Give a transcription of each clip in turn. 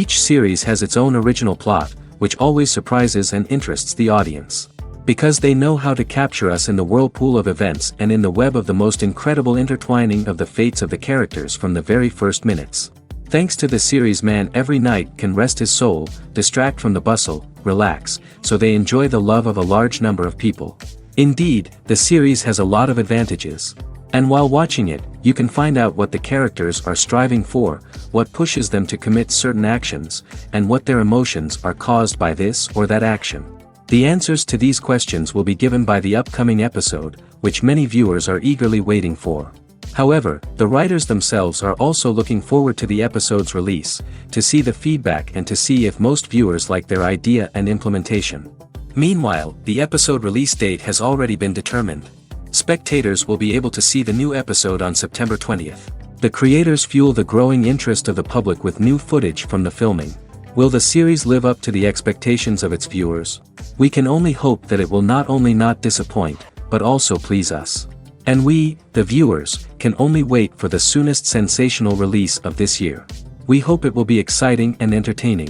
Each series has its own original plot, which always surprises and interests the audience. Because they know how to capture us in the whirlpool of events and in the web of the most incredible intertwining of the fates of the characters from the very first minutes. Thanks to the series, man every night can rest his soul, distract from the bustle, relax, so they enjoy the love of a large number of people. Indeed, the series has a lot of advantages. And while watching it, you can find out what the characters are striving for, what pushes them to commit certain actions, and what their emotions are caused by this or that action. The answers to these questions will be given by the upcoming episode, which many viewers are eagerly waiting for. However, the writers themselves are also looking forward to the episode's release, to see the feedback and to see if most viewers like their idea and implementation. Meanwhile, the episode release date has already been determined. Spectators will be able to see the new episode on September 20th. The creators fuel the growing interest of the public with new footage from the filming. Will the series live up to the expectations of its viewers? We can only hope that it will not only not disappoint, but also please us. And we, the viewers, can only wait for the soonest sensational release of this year. We hope it will be exciting and entertaining.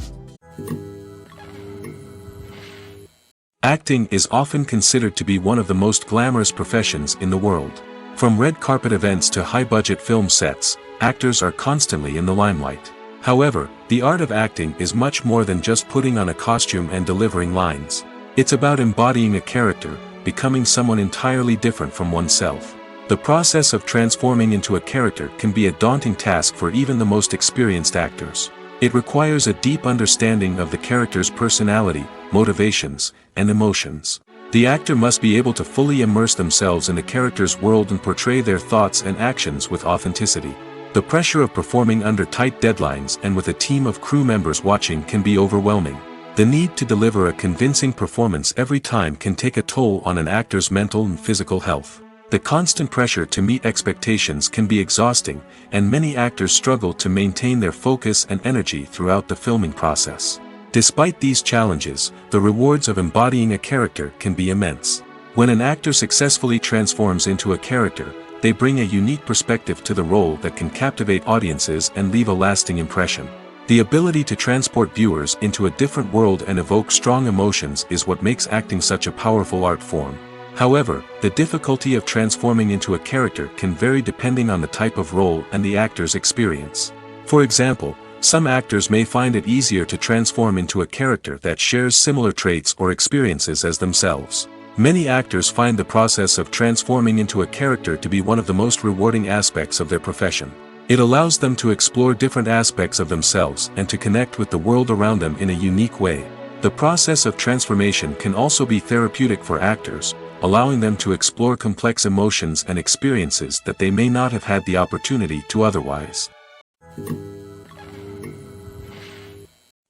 Acting is often considered to be one of the most glamorous professions in the world. From red carpet events to high-budget film sets, actors are constantly in the limelight. However, the art of acting is much more than just putting on a costume and delivering lines. It's about embodying a character, becoming someone entirely different from oneself. The process of transforming into a character can be a daunting task for even the most experienced actors. It requires a deep understanding of the character's personality, motivations, and emotions. The actor must be able to fully immerse themselves in the character's world and portray their thoughts and actions with authenticity. The pressure of performing under tight deadlines and with a team of crew members watching can be overwhelming. The need to deliver a convincing performance every time can take a toll on an actor's mental and physical health. The constant pressure to meet expectations can be exhausting, and many actors struggle to maintain their focus and energy throughout the filming process. Despite these challenges, the rewards of embodying a character can be immense. When an actor successfully transforms into a character, they bring a unique perspective to the role that can captivate audiences and leave a lasting impression. The ability to transport viewers into a different world and evoke strong emotions is what makes acting such a powerful art form. However, the difficulty of transforming into a character can vary depending on the type of role and the actor's experience. For example, some actors may find it easier to transform into a character that shares similar traits or experiences as themselves. Many actors find the process of transforming into a character to be one of the most rewarding aspects of their profession. It allows them to explore different aspects of themselves and to connect with the world around them in a unique way. The process of transformation can also be therapeutic for actors, allowing them to explore complex emotions and experiences that they may not have had the opportunity to otherwise.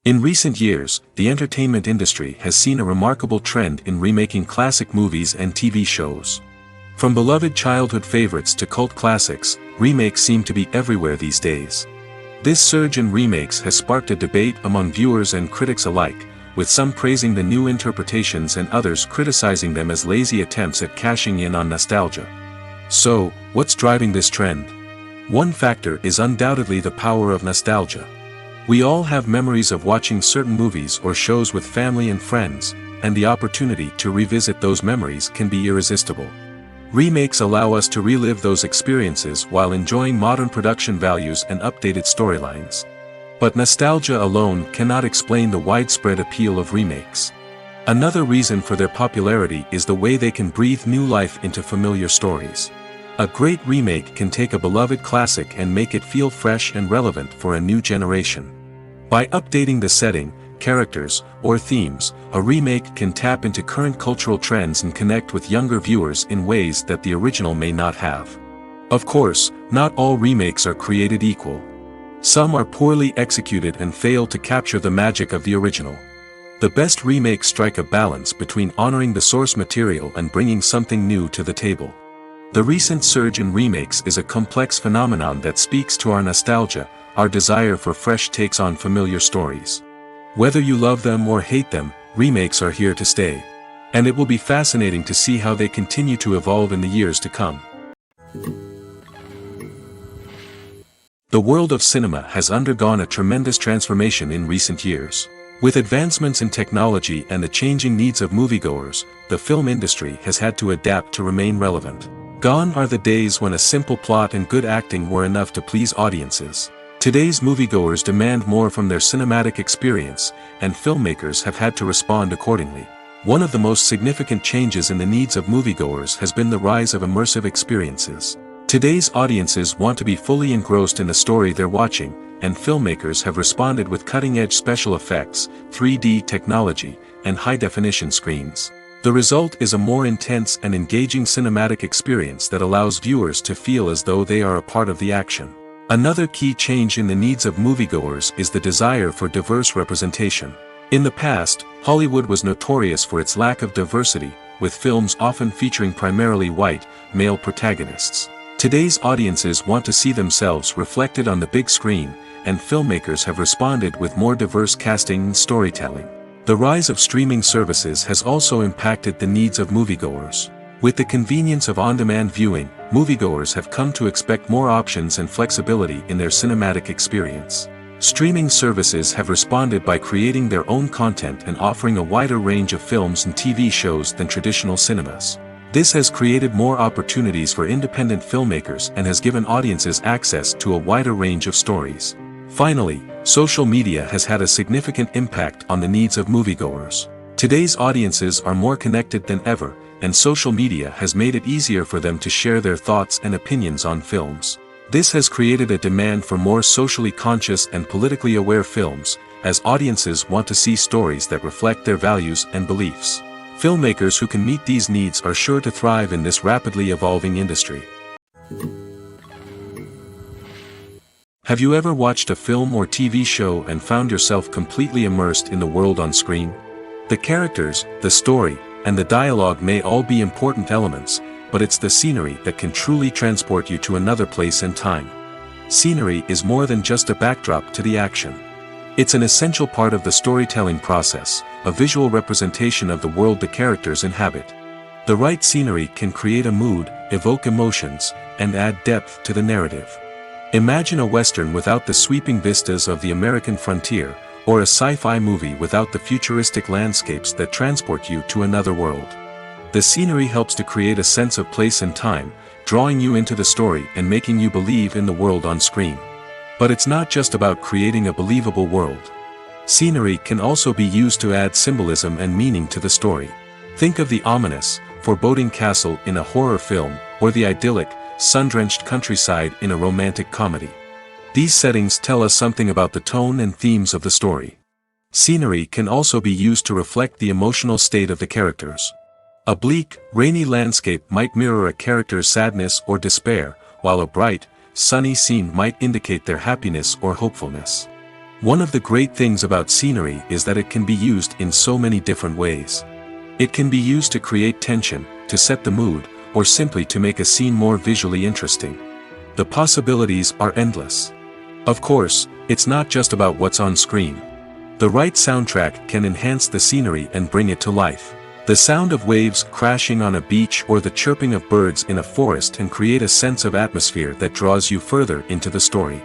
In recent years, the entertainment industry has seen a remarkable trend in remaking classic movies and TV shows. From beloved childhood favorites to cult classics, remakes seem to be everywhere these days. This surge in remakes has sparked a debate among viewers and critics alike, with some praising the new interpretations and others criticizing them as lazy attempts at cashing in on nostalgia. So, what's driving this trend? One factor is undoubtedly the power of nostalgia. We all have memories of watching certain movies or shows with family and friends, and the opportunity to revisit those memories can be irresistible. Remakes allow us to relive those experiences while enjoying modern production values and updated storylines. But nostalgia alone cannot explain the widespread appeal of remakes. Another reason for their popularity is the way they can breathe new life into familiar stories. A great remake can take a beloved classic and make it feel fresh and relevant for a new generation. By updating the setting, characters, or themes, a remake can tap into current cultural trends and connect with younger viewers in ways that the original may not have. Of course, not all remakes are created equal. Some are poorly executed and fail to capture the magic of the original. The best remakes strike a balance between honoring the source material and bringing something new to the table. The recent surge in remakes is a complex phenomenon that speaks to our nostalgia, our desire for fresh takes on familiar stories. Whether you love them or hate them, remakes are here to stay. And it will be fascinating to see how they continue to evolve in the years to come. The world of cinema has undergone a tremendous transformation in recent years. With advancements in technology and the changing needs of moviegoers, the film industry has had to adapt to remain relevant. Gone are the days when a simple plot and good acting were enough to please audiences. Today's moviegoers demand more from their cinematic experience, and filmmakers have had to respond accordingly. One of the most significant changes in the needs of moviegoers has been the rise of immersive experiences. Today's audiences want to be fully engrossed in the story they're watching, and filmmakers have responded with cutting-edge special effects, 3D technology, and high-definition screens. The result is a more intense and engaging cinematic experience that allows viewers to feel as though they are a part of the action. Another key change in the needs of moviegoers is the desire for diverse representation. In the past, Hollywood was notorious for its lack of diversity, with films often featuring primarily white, male protagonists. Today's audiences want to see themselves reflected on the big screen, and filmmakers have responded with more diverse casting and storytelling. The rise of streaming services has also impacted the needs of moviegoers. With the convenience of on-demand viewing, moviegoers have come to expect more options and flexibility in their cinematic experience. Streaming services have responded by creating their own content and offering a wider range of films and TV shows than traditional cinemas. This has created more opportunities for independent filmmakers and has given audiences access to a wider range of stories. Finally, social media has had a significant impact on the needs of moviegoers. Today's audiences are more connected than ever, and social media has made it easier for them to share their thoughts and opinions on films. This has created a demand for more socially conscious and politically aware films, as audiences want to see stories that reflect their values and beliefs. Filmmakers who can meet these needs are sure to thrive in this rapidly evolving industry. Have you ever watched a film or TV show and found yourself completely immersed in the world on screen? The characters, the story, and the dialogue may all be important elements, but it's the scenery that can truly transport you to another place and time. Scenery is more than just a backdrop to the action. It's an essential part of the storytelling process, a visual representation of the world the characters inhabit. The right scenery can create a mood, evoke emotions, and add depth to the narrative. Imagine a Western without the sweeping vistas of the American frontier, or a sci-fi movie without the futuristic landscapes that transport you to another world. The scenery helps to create a sense of place and time, drawing you into the story and making you believe in the world on screen. But it's not just about creating a believable world. Scenery can also be used to add symbolism and meaning to the story. Think of the ominous, foreboding castle in a horror film, or the idyllic, sun-drenched countryside in a romantic comedy. These settings tell us something about the tone and themes of the story. Scenery can also be used to reflect the emotional state of the characters. A bleak, rainy landscape might mirror a character's sadness or despair, while a bright, sunny scene might indicate their happiness or hopefulness. One of the great things about scenery is that it can be used in so many different ways. It can be used to create tension, to set the mood, or simply to make a scene more visually interesting. The possibilities are endless. Of course, it's not just about what's on screen. The right soundtrack can enhance the scenery and bring it to life. The sound of waves crashing on a beach or the chirping of birds in a forest can create a sense of atmosphere that draws you further into the story.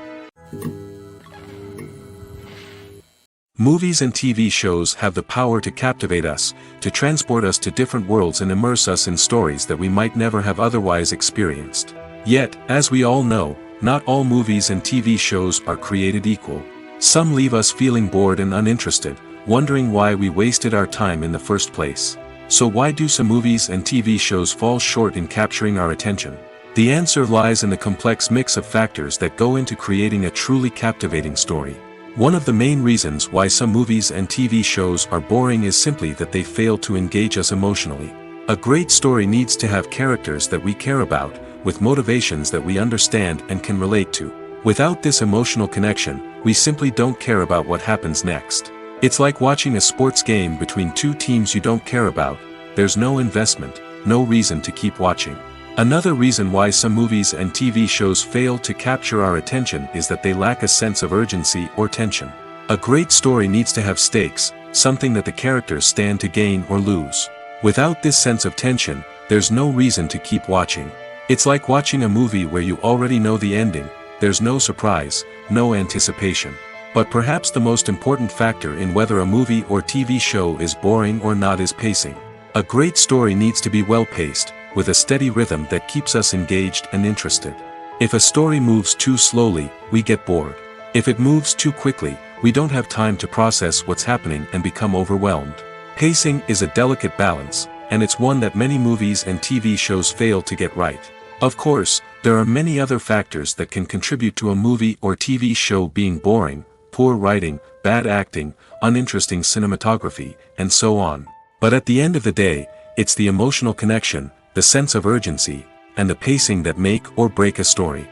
Movies and TV shows have the power to captivate us, to transport us to different worlds and immerse us in stories that we might never have otherwise experienced. Yet, as we all know, not all movies and TV shows are created equal. Some leave us feeling bored and uninterested, wondering why we wasted our time in the first place. So why do some movies and TV shows fall short in capturing our attention? The answer lies in the complex mix of factors that go into creating a truly captivating story. One of the main reasons why some movies and TV shows are boring is simply that they fail to engage us emotionally. A great story needs to have characters that we care about, with motivations that we understand and can relate to. Without this emotional connection, we simply don't care about what happens next. It's like watching a sports game between two teams you don't care about. There's no investment, no reason to keep watching. Another reason why some movies and TV shows fail to capture our attention is that they lack a sense of urgency or tension. A great story needs to have stakes, something that the characters stand to gain or lose. Without this sense of tension, there's no reason to keep watching. It's like watching a movie where you already know the ending, there's no surprise, no anticipation. But perhaps the most important factor in whether a movie or TV show is boring or not is pacing. A great story needs to be well-paced, with a steady rhythm that keeps us engaged and interested. If a story moves too slowly, we get bored. If it moves too quickly, we don't have time to process what's happening and become overwhelmed. Pacing is a delicate balance, and it's one that many movies and TV shows fail to get right. Of course, there are many other factors that can contribute to a movie or TV show being boring: poor writing, bad acting, uninteresting cinematography, and so on. But at the end of the day, it's the emotional connection, the sense of urgency, and the pacing that make or break a story.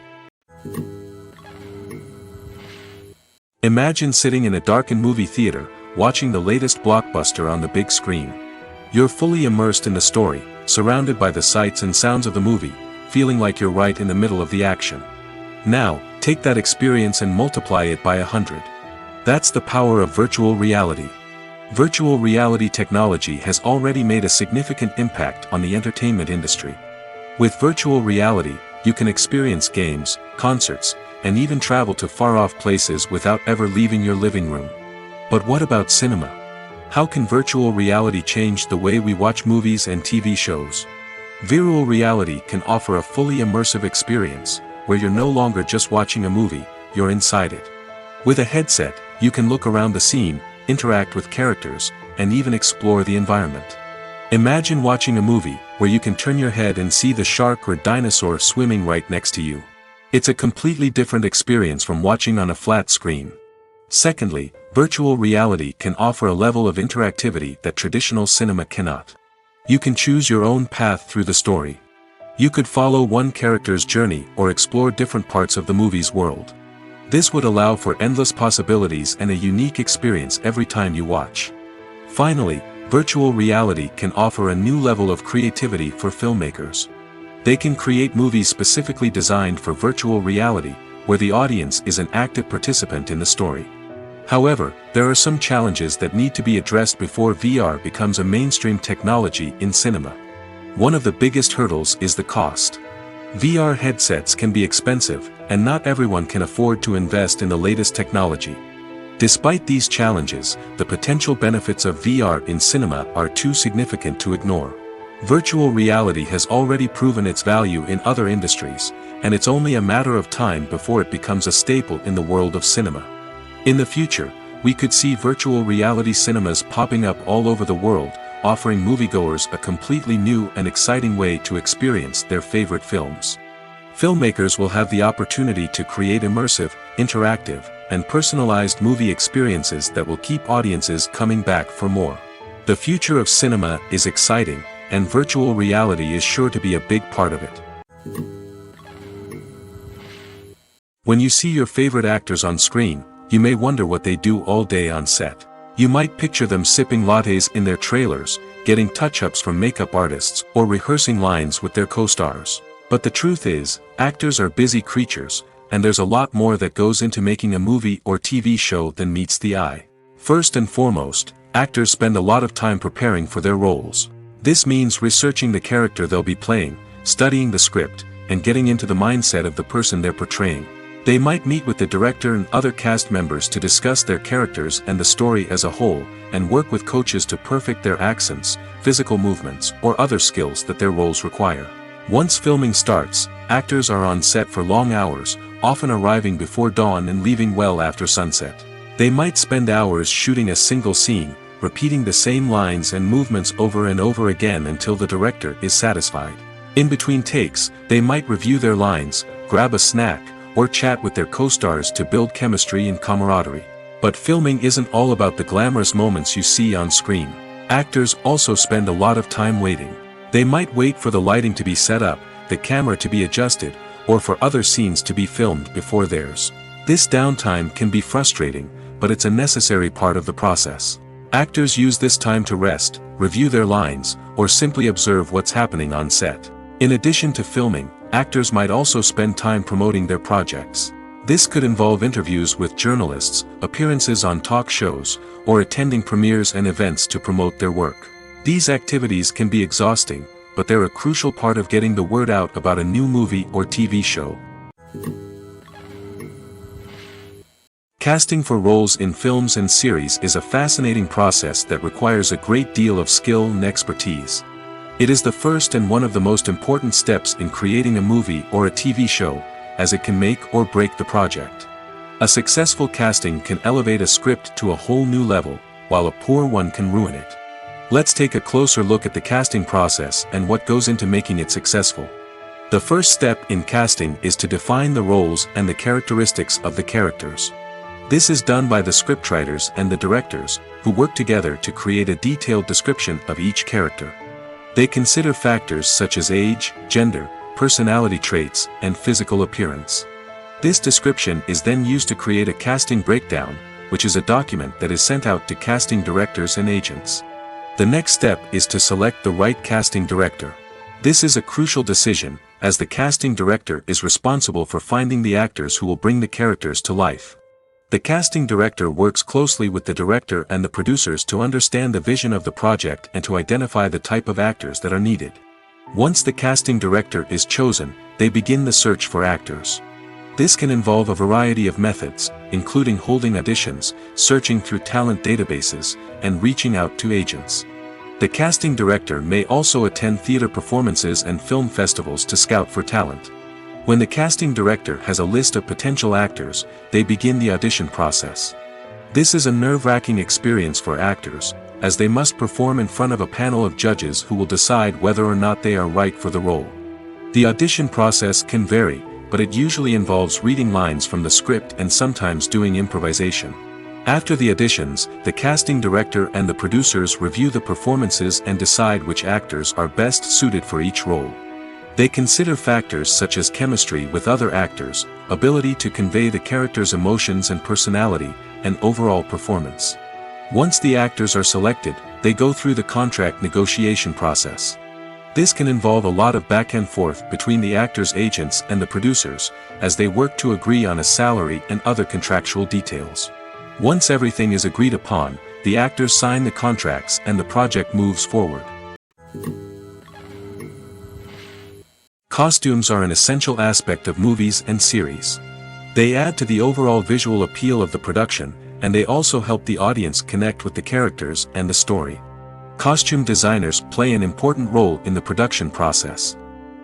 Imagine sitting in a darkened movie theater, watching the latest blockbuster on the big screen. You're fully immersed in the story, surrounded by the sights and sounds of the movie, feeling like you're right in the middle of the action. Now, take that experience and multiply it by 100. That's the power of virtual reality. Virtual reality technology has already made a significant impact on the entertainment industry. With virtual reality, you can experience games, concerts, and even travel to far-off places without ever leaving your living room. But what about cinema? How can virtual reality change the way we watch movies and TV shows? Virtual reality can offer a fully immersive experience, where you're no longer just watching a movie, you're inside it. With a headset, you can look around the scene, interact with characters, and even explore the environment. Imagine watching a movie where you can turn your head and see the shark or dinosaur swimming right next to you. It's a completely different experience from watching on a flat screen. Secondly, virtual reality can offer a level of interactivity that traditional cinema cannot. You can choose your own path through the story. You could follow one character's journey or explore different parts of the movie's world. This would allow for endless possibilities and a unique experience every time you watch. Finally, virtual reality can offer a new level of creativity for filmmakers. They can create movies specifically designed for virtual reality, where the audience is an active participant in the story. However, there are some challenges that need to be addressed before VR becomes a mainstream technology in cinema. One of the biggest hurdles is the cost. VR headsets can be expensive, and not everyone can afford to invest in the latest technology. Despite these challenges, the potential benefits of VR in cinema are too significant to ignore. Virtual reality has already proven its value in other industries, and it's only a matter of time before it becomes a staple in the world of cinema. In the future, we could see virtual reality cinemas popping up all over the world, offering moviegoers a completely new and exciting way to experience their favorite films. Filmmakers will have the opportunity to create immersive, interactive, and personalized movie experiences that will keep audiences coming back for more. The future of cinema is exciting, and virtual reality is sure to be a big part of it. When you see your favorite actors on screen, you may wonder what they do all day on set. You might picture them sipping lattes in their trailers, getting touch-ups from makeup artists, or rehearsing lines with their co-stars. But the truth is, actors are busy creatures, and there's a lot more that goes into making a movie or TV show than meets the eye. First and foremost, actors spend a lot of time preparing for their roles. This means researching the character they'll be playing, studying the script, and getting into the mindset of the person they're portraying. They might meet with the director and other cast members to discuss their characters and the story as a whole, and work with coaches to perfect their accents, physical movements, or other skills that their roles require. Once filming starts, actors are on set for long hours, often arriving before dawn and leaving well after sunset. They might spend hours shooting a single scene, repeating the same lines and movements over and over again until the director is satisfied. In between takes, they might review their lines, grab a snack, or chat with their co-stars to build chemistry and camaraderie. But filming isn't all about the glamorous moments you see on screen. Actors also spend a lot of time waiting. They might wait for the lighting to be set up, the camera to be adjusted, or for other scenes to be filmed before theirs. This downtime can be frustrating, but it's a necessary part of the process. Actors use this time to rest, review their lines, or simply observe what's happening on set. In addition to filming, actors might also spend time promoting their projects. This could involve interviews with journalists, appearances on talk shows, or attending premieres and events to promote their work. These activities can be exhausting, but they're a crucial part of getting the word out about a new movie or TV show. Casting for roles in films and series is a fascinating process that requires a great deal of skill and expertise. It is the first and one of the most important steps in creating a movie or a TV show, as it can make or break the project. A successful casting can elevate a script to a whole new level, while a poor one can ruin it. Let's take a closer look at the casting process and what goes into making it successful. The first step in casting is to define the roles and the characteristics of the characters. This is done by the scriptwriters and the directors, who work together to create a detailed description of each character. They consider factors such as age, gender, personality traits, and physical appearance. This description is then used to create a casting breakdown, which is a document that is sent out to casting directors and agents. The next step is to select the right casting director. This is a crucial decision, as the casting director is responsible for finding the actors who will bring the characters to life. The casting director works closely with the director and the producers to understand the vision of the project and to identify the type of actors that are needed. Once the casting director is chosen, they begin the search for actors. This can involve a variety of methods, including holding auditions, searching through talent databases, and reaching out to agents. The casting director may also attend theater performances and film festivals to scout for talent. When the casting director has a list of potential actors, they begin the audition process. This is a nerve-wracking experience for actors, as they must perform in front of a panel of judges who will decide whether or not they are right for the role. The audition process can vary, but it usually involves reading lines from the script and sometimes doing improvisation. After the auditions, the casting director and the producers review the performances and decide which actors are best suited for each role. They consider factors such as chemistry with other actors, ability to convey the character's emotions and personality, and overall performance. Once the actors are selected, they go through the contract negotiation process. This can involve a lot of back and forth between the actors' agents and the producers, as they work to agree on a salary and other contractual details. Once everything is agreed upon, the actors sign the contracts and the project moves forward. Costumes are an essential aspect of movies and series. They add to the overall visual appeal of the production, and they also help the audience connect with the characters and the story. Costume designers play an important role in the production process.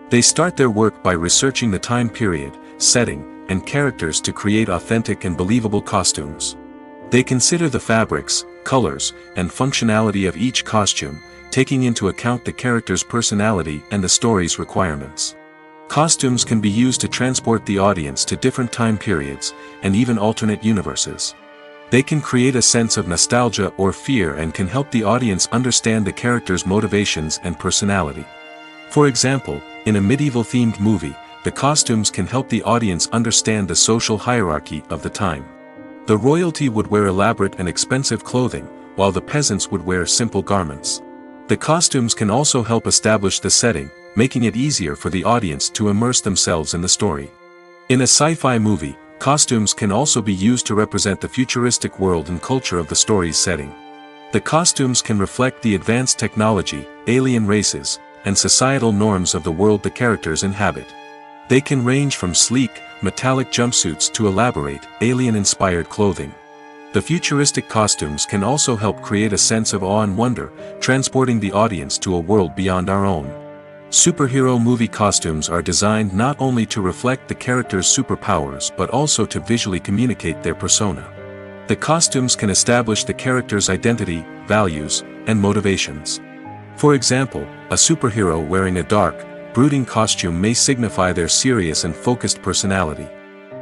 They start their work by researching the time period, setting, and characters to create authentic and believable costumes. They consider the fabrics, colors, and functionality of each costume, taking into account the character's personality and the story's requirements. Costumes can be used to transport the audience to different time periods, and even alternate universes. They can create a sense of nostalgia or fear and can help the audience understand the character's motivations and personality. For example, in a medieval-themed movie, the costumes can help the audience understand the social hierarchy of the time. The royalty would wear elaborate and expensive clothing, while the peasants would wear simple garments. The costumes can also help establish the setting, making it easier for the audience to immerse themselves in the story. In a sci-fi movie, costumes can also be used to represent the futuristic world and culture of the story's setting. The costumes can reflect the advanced technology, alien races, and societal norms of the world the characters inhabit. They can range from sleek, metallic jumpsuits to elaborate, alien-inspired clothing. The futuristic costumes can also help create a sense of awe and wonder, transporting the audience to a world beyond our own. Superhero movie costumes are designed not only to reflect the character's superpowers but also to visually communicate their persona. The costumes can establish the character's identity, values, and motivations. For example, a superhero wearing a dark, brooding costume may signify their serious and focused personality.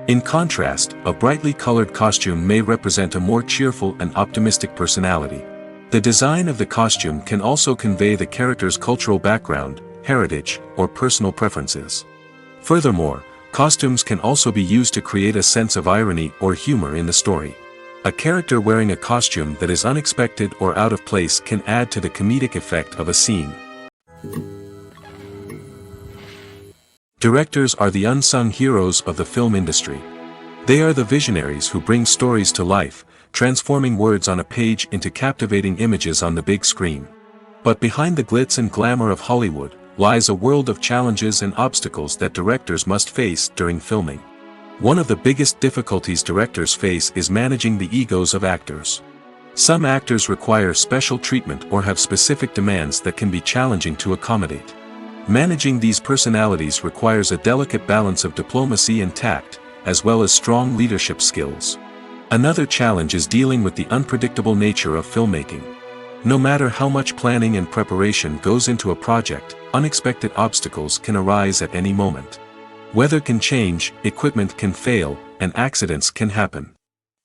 In contrast, a brightly colored costume may represent a more cheerful and optimistic personality. The design of the costume can also convey the character's cultural background, heritage, or personal preferences. Furthermore, costumes can also be used to create a sense of irony or humor in the story. A character wearing a costume that is unexpected or out of place can add to the comedic effect of a scene. Directors are the unsung heroes of the film industry. They are the visionaries who bring stories to life, transforming words on a page into captivating images on the big screen. But behind the glitz and glamour of Hollywood lies a world of challenges and obstacles that directors must face during filming. One of the biggest difficulties directors face is managing the egos of actors. Some actors require special treatment or have specific demands that can be challenging to accommodate. Managing these personalities requires a delicate balance of diplomacy and tact, as well as strong leadership skills. Another challenge is dealing with the unpredictable nature of filmmaking. No matter how much planning and preparation goes into a project, unexpected obstacles can arise at any moment. Weather can change, equipment can fail, and accidents can happen.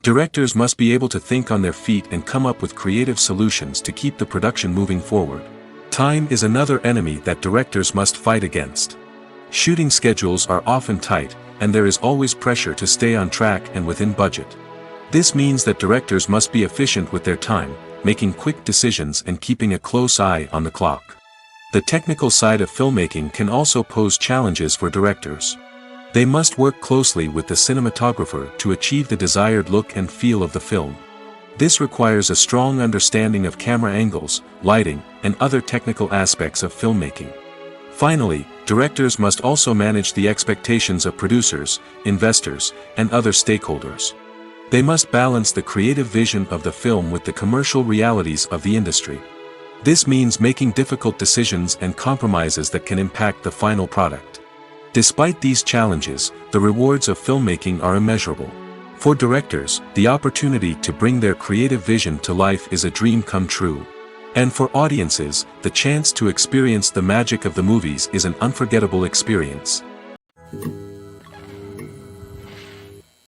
Directors must be able to think on their feet and come up with creative solutions to keep the production moving forward. Time is another enemy that directors must fight against. Shooting schedules are often tight, and there is always pressure to stay on track and within budget. This means that directors must be efficient with their time, making quick decisions and keeping a close eye on the clock. The technical side of filmmaking can also pose challenges for directors. They must work closely with the cinematographer to achieve the desired look and feel of the film. This requires a strong understanding of camera angles, lighting, and other technical aspects of filmmaking. Finally, directors must also manage the expectations of producers, investors, and other stakeholders. They must balance the creative vision of the film with the commercial realities of the industry. This means making difficult decisions and compromises that can impact the final product. Despite these challenges, the rewards of filmmaking are immeasurable. For directors, the opportunity to bring their creative vision to life is a dream come true. And for audiences, the chance to experience the magic of the movies is an unforgettable experience.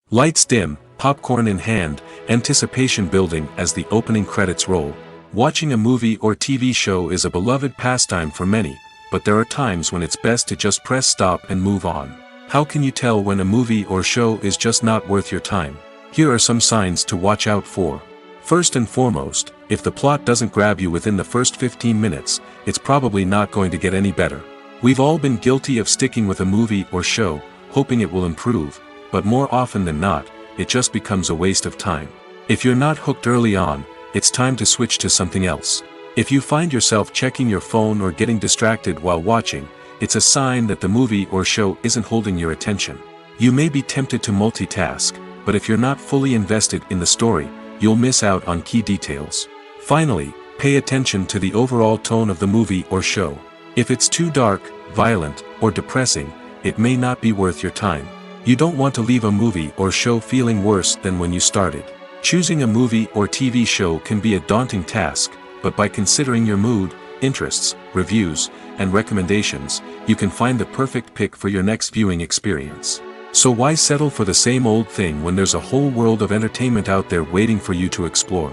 Lights dim, popcorn in hand, anticipation building as the opening credits roll. Watching a movie or TV show is a beloved pastime for many, but there are times when it's best to just press stop and move on. How can you tell when a movie or show is just not worth your time? Here are some signs to watch out for. First and foremost, if the plot doesn't grab you within the first 15 minutes, it's probably not going to get any better. We've all been guilty of sticking with a movie or show, hoping it will improve, but more often than not, it just becomes a waste of time. If you're not hooked early on, it's time to switch to something else. If you find yourself checking your phone or getting distracted while watching, it's a sign that the movie or show isn't holding your attention. You may be tempted to multitask, but if you're not fully invested in the story, you'll miss out on key details. Finally, pay attention to the overall tone of the movie or show. If it's too dark, violent, or depressing, it may not be worth your time. You don't want to leave a movie or show feeling worse than when you started. Choosing a movie or TV show can be a daunting task, but by considering your mood, interests, reviews, and recommendations, you can find the perfect pick for your next viewing experience. So why settle for the same old thing when there's a whole world of entertainment out there waiting for you to explore?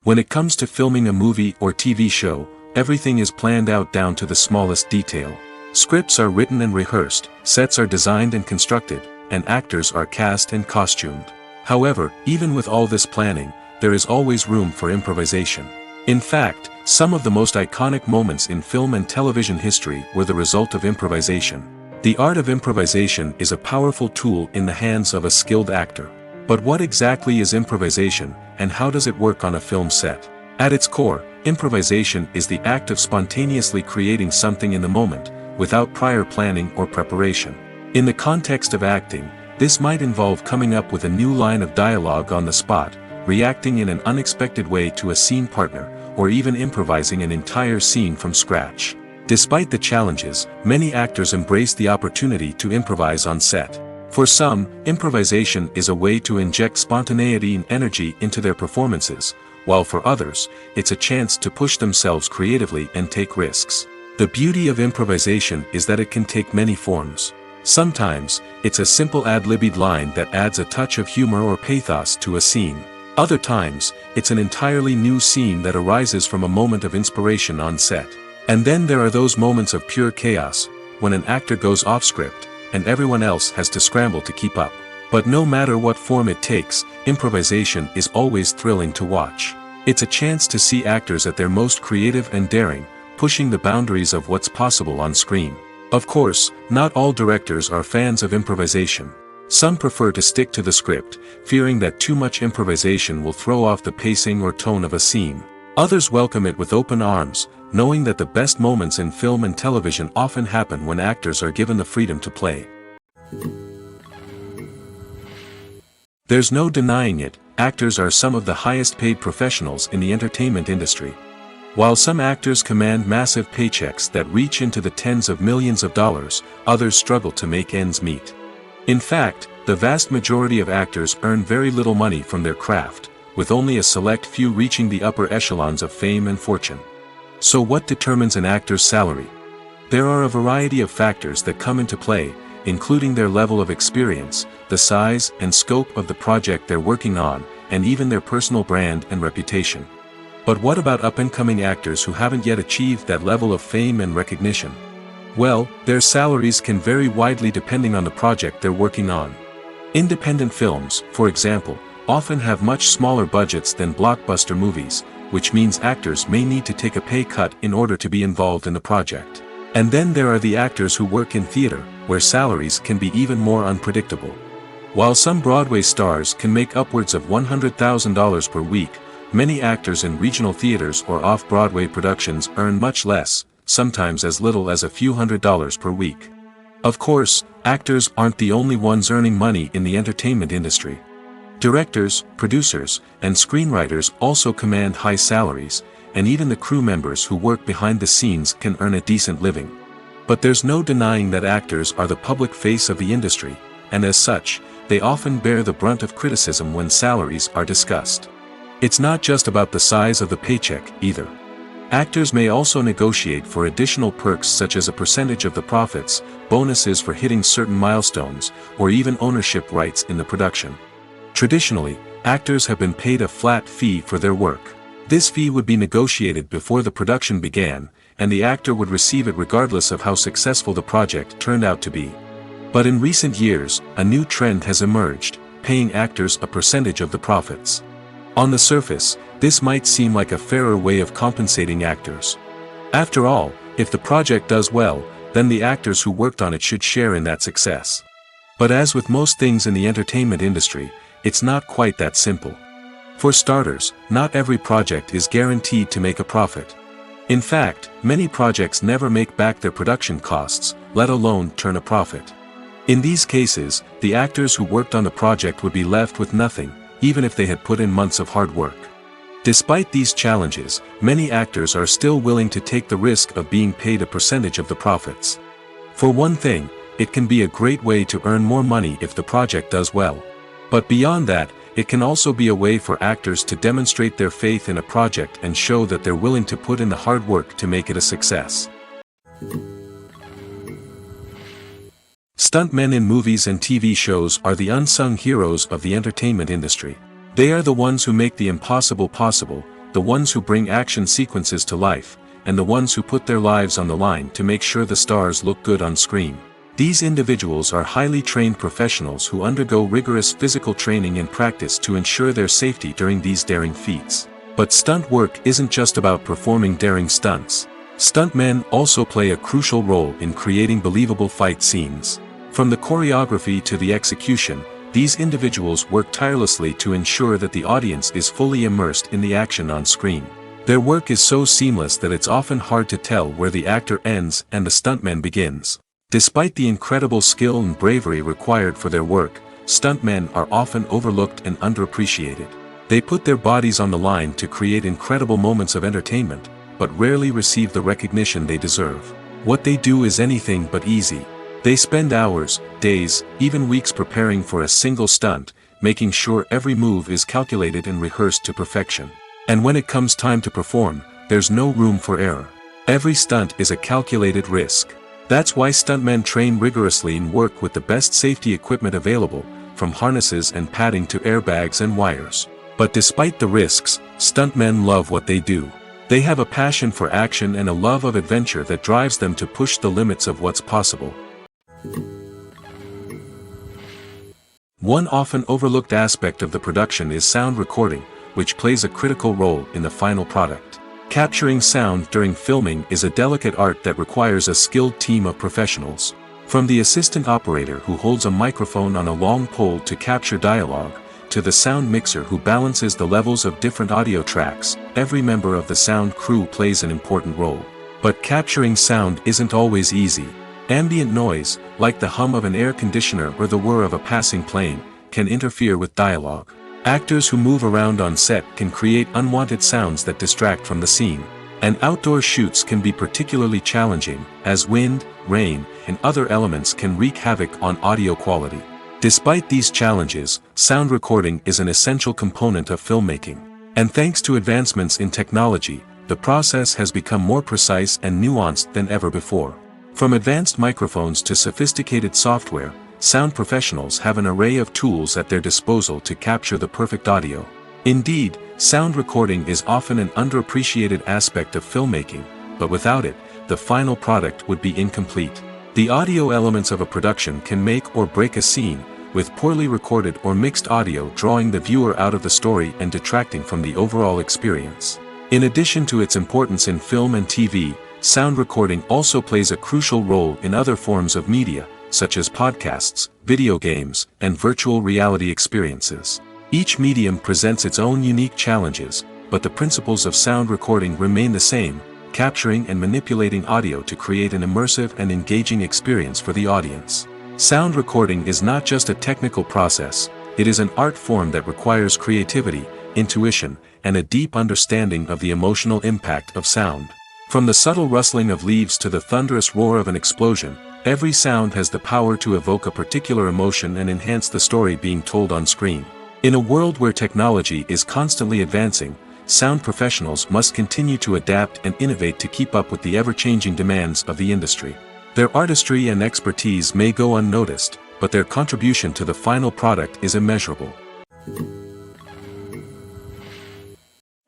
When it comes to filming a movie or TV show, everything is planned out down to the smallest detail. Scripts are written and rehearsed, sets are designed and constructed, and actors are cast and costumed. However, even with all this planning, there is always room for improvisation. In fact, some of the most iconic moments in film and television history were the result of improvisation. The art of improvisation is a powerful tool in the hands of a skilled actor. But what exactly is improvisation, and how does it work on a film set? At its core, improvisation is the act of spontaneously creating something in the moment, without prior planning or preparation. In the context of acting, this might involve coming up with a new line of dialogue on the spot, reacting in an unexpected way to a scene partner, or even improvising an entire scene from scratch. Despite the challenges, many actors embrace the opportunity to improvise on set. For some, improvisation is a way to inject spontaneity and energy into their performances, while for others, it's a chance to push themselves creatively and take risks. The beauty of improvisation is that it can take many forms. Sometimes, it's a simple ad-libbed line that adds a touch of humor or pathos to a scene. Other times, it's an entirely new scene that arises from a moment of inspiration on set. And then there are those moments of pure chaos, when an actor goes off script, and everyone else has to scramble to keep up. But no matter what form it takes, improvisation is always thrilling to watch. It's a chance to see actors at their most creative and daring, pushing the boundaries of what's possible on screen. Of course, not all directors are fans of improvisation. Some prefer to stick to the script, fearing that too much improvisation will throw off the pacing or tone of a scene. Others welcome it with open arms, knowing that the best moments in film and television often happen when actors are given the freedom to play. There's no denying it, actors are some of the highest paid professionals in the entertainment industry. While some actors command massive paychecks that reach into the tens of millions of dollars, others struggle to make ends meet. In fact, the vast majority of actors earn very little money from their craft, with only a select few reaching the upper echelons of fame and fortune. So what determines an actor's salary? There are a variety of factors that come into play, including their level of experience, the size and scope of the project they're working on, and even their personal brand and reputation. But what about up-and-coming actors who haven't yet achieved that level of fame and recognition? Well, their salaries can vary widely depending on the project they're working on. Independent films, for example, often have much smaller budgets than blockbuster movies, which means actors may need to take a pay cut in order to be involved in the project. And then there are the actors who work in theater, where salaries can be even more unpredictable. While some Broadway stars can make upwards of $100,000 per week, many actors in regional theaters or off-Broadway productions earn much less, sometimes as little as a few $100s per week. Of course, actors aren't the only ones earning money in the entertainment industry. Directors, producers, and screenwriters also command high salaries, and even the crew members who work behind the scenes can earn a decent living. But there's no denying that actors are the public face of the industry, and as such, they often bear the brunt of criticism when salaries are discussed. It's not just about the size of the paycheck, either. Actors may also negotiate for additional perks such as a percentage of the profits, bonuses for hitting certain milestones, or even ownership rights in the production. Traditionally, actors have been paid a flat fee for their work. This fee would be negotiated before the production began, and the actor would receive it regardless of how successful the project turned out to be. But in recent years, a new trend has emerged, paying actors a percentage of the profits. On the surface, this might seem like a fairer way of compensating actors. After all, if the project does well, then the actors who worked on it should share in that success. But as with most things in the entertainment industry, it's not quite that simple. For starters, not every project is guaranteed to make a profit. In fact, many projects never make back their production costs, let alone turn a profit. In these cases, the actors who worked on the project would be left with nothing, even if they had put in months of hard work. Despite these challenges, many actors are still willing to take the risk of being paid a percentage of the profits. For one thing, it can be a great way to earn more money if the project does well. But beyond that, it can also be a way for actors to demonstrate their faith in a project and show that they're willing to put in the hard work to make it a success. Stuntmen in movies and TV shows are the unsung heroes of the entertainment industry. They are the ones who make the impossible possible, the ones who bring action sequences to life, and the ones who put their lives on the line to make sure the stars look good on screen. These individuals are highly trained professionals who undergo rigorous physical training and practice to ensure their safety during these daring feats. But stunt work isn't just about performing daring stunts. Stuntmen also play a crucial role in creating believable fight scenes. From the choreography to the execution, these individuals work tirelessly to ensure that the audience is fully immersed in the action on screen. Their work is so seamless that it's often hard to tell where the actor ends and the stuntman begins. Despite the incredible skill and bravery required for their work, stuntmen are often overlooked and underappreciated. They put their bodies on the line to create incredible moments of entertainment, but rarely receive the recognition they deserve. What they do is anything but easy. They spend hours, days, even weeks preparing for a single stunt, making sure every move is calculated and rehearsed to perfection. And when it comes time to perform, there's no room for error. Every stunt is a calculated risk. That's why stuntmen train rigorously and work with the best safety equipment available, from harnesses and padding to airbags and wires. But despite the risks, stuntmen love what they do. They have a passion for action and a love of adventure that drives them to push the limits of what's possible. One often overlooked aspect of the production is sound recording, which plays a critical role in the final product. Capturing sound during filming is a delicate art that requires a skilled team of professionals. From the assistant operator who holds a microphone on a long pole to capture dialogue, to the sound mixer who balances the levels of different audio tracks, every member of the sound crew plays an important role. But capturing sound isn't always easy. Ambient noise, like the hum of an air conditioner or the whir of a passing plane, can interfere with dialogue. Actors who move around on set can create unwanted sounds that distract from the scene. And outdoor shoots can be particularly challenging, as wind, rain, and other elements can wreak havoc on audio quality. Despite these challenges, sound recording is an essential component of filmmaking. And thanks to advancements in technology, the process has become more precise and nuanced than ever before. From advanced microphones to sophisticated software, sound professionals have an array of tools at their disposal to capture the perfect audio. Indeed, sound recording is often an underappreciated aspect of filmmaking, but without it, the final product would be incomplete. The audio elements of a production can make or break a scene, with poorly recorded or mixed audio drawing the viewer out of the story and detracting from the overall experience. In addition to its importance in film and TV, sound recording also plays a crucial role in other forms of media, such as podcasts, video games, and virtual reality experiences. Each medium presents its own unique challenges, but the principles of sound recording remain the same, capturing and manipulating audio to create an immersive and engaging experience for the audience. Sound recording is not just a technical process, it is an art form that requires creativity, intuition, and a deep understanding of the emotional impact of sound. From the subtle rustling of leaves to the thunderous roar of an explosion, every sound has the power to evoke a particular emotion and enhance the story being told on screen. In a world where technology is constantly advancing, sound professionals must continue to adapt and innovate to keep up with the ever-changing demands of the industry. Their artistry and expertise may go unnoticed, but their contribution to the final product is immeasurable.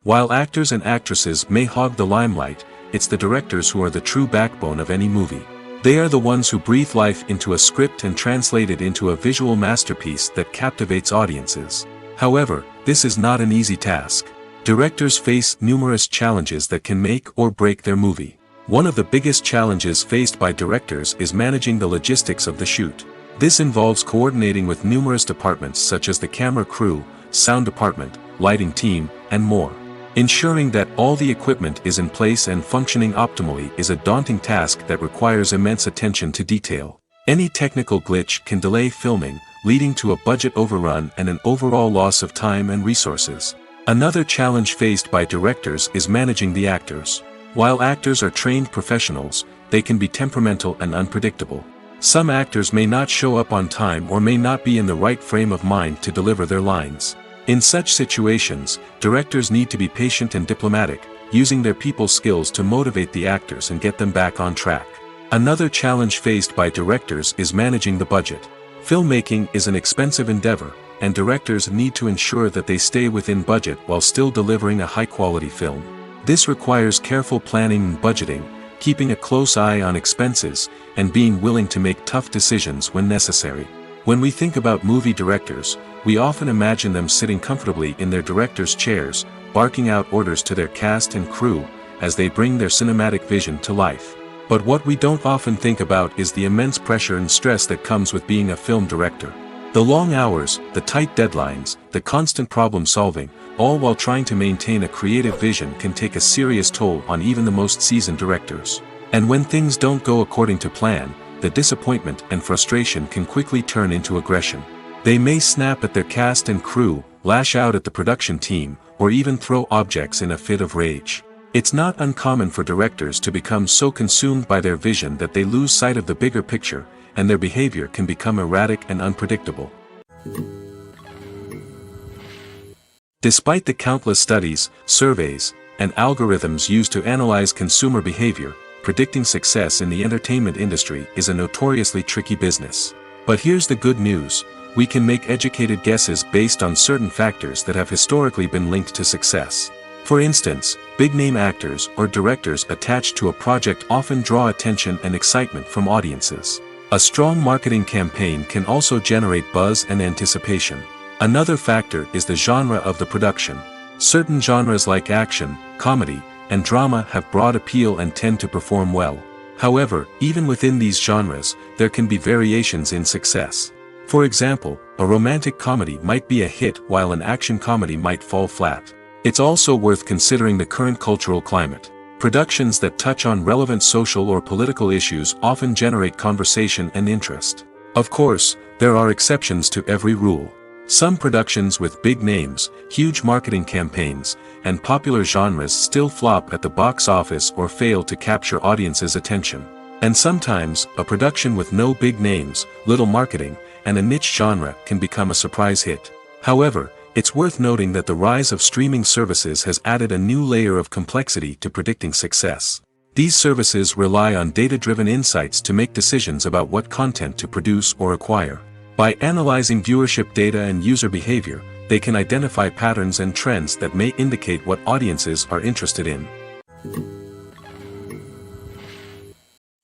While actors and actresses may hog the limelight, it's the directors who are the true backbone of any movie. They are the ones who breathe life into a script and translate it into a visual masterpiece that captivates audiences. However, this is not an easy task. Directors face numerous challenges that can make or break their movie. One of the biggest challenges faced by directors is managing the logistics of the shoot. This involves coordinating with numerous departments such as the camera crew, sound department, lighting team, and more. Ensuring that all the equipment is in place and functioning optimally is a daunting task that requires immense attention to detail. Any technical glitch can delay filming, leading to a budget overrun and an overall loss of time and resources. Another challenge faced by directors is managing the actors. While actors are trained professionals, they can be temperamental and unpredictable. Some actors may not show up on time or may not be in the right frame of mind to deliver their lines. In such situations, directors need to be patient and diplomatic, using their people skills to motivate the actors and get them back on track. Another challenge faced by directors is managing the budget. Filmmaking is an expensive endeavor, and directors need to ensure that they stay within budget while still delivering a high-quality film. This requires careful planning and budgeting, keeping a close eye on expenses, and being willing to make tough decisions when necessary. When we think about movie directors, we often imagine them sitting comfortably in their director's chairs, barking out orders to their cast and crew, as they bring their cinematic vision to life. But what we don't often think about is the immense pressure and stress that comes with being a film director. The long hours, the tight deadlines, the constant problem solving, all while trying to maintain a creative vision can take a serious toll on even the most seasoned directors. And when things don't go according to plan, the disappointment and frustration can quickly turn into aggression. They may snap at their cast and crew, lash out at the production team, or even throw objects in a fit of rage. It's not uncommon for directors to become so consumed by their vision that they lose sight of the bigger picture, and their behavior can become erratic and unpredictable. Despite the countless studies, surveys, and algorithms used to analyze consumer behavior, predicting success in the entertainment industry is a notoriously tricky business. But here's the good news: we can make educated guesses based on certain factors that have historically been linked to success. For instance, big-name actors or directors attached to a project often draw attention and excitement from audiences. A strong marketing campaign can also generate buzz and anticipation. Another factor is the genre of the production. Certain genres like action, comedy, and drama have broad appeal and tend to perform well. However, even within these genres, there can be variations in success. For example, a romantic comedy might be a hit while an action comedy might fall flat. It's also worth considering the current cultural climate. Productions that touch on relevant social or political issues often generate conversation and interest. Of course, there are exceptions to every rule. Some productions with big names, huge marketing campaigns, and popular genres still flop at the box office or fail to capture audiences' attention. And sometimes, a production with no big names, little marketing, and a niche genre can become a surprise hit. However, it's worth noting that the rise of streaming services has added a new layer of complexity to predicting success. These services rely on data-driven insights to make decisions about what content to produce or acquire. By analyzing viewership data and user behavior, they can identify patterns and trends that may indicate what audiences are interested in.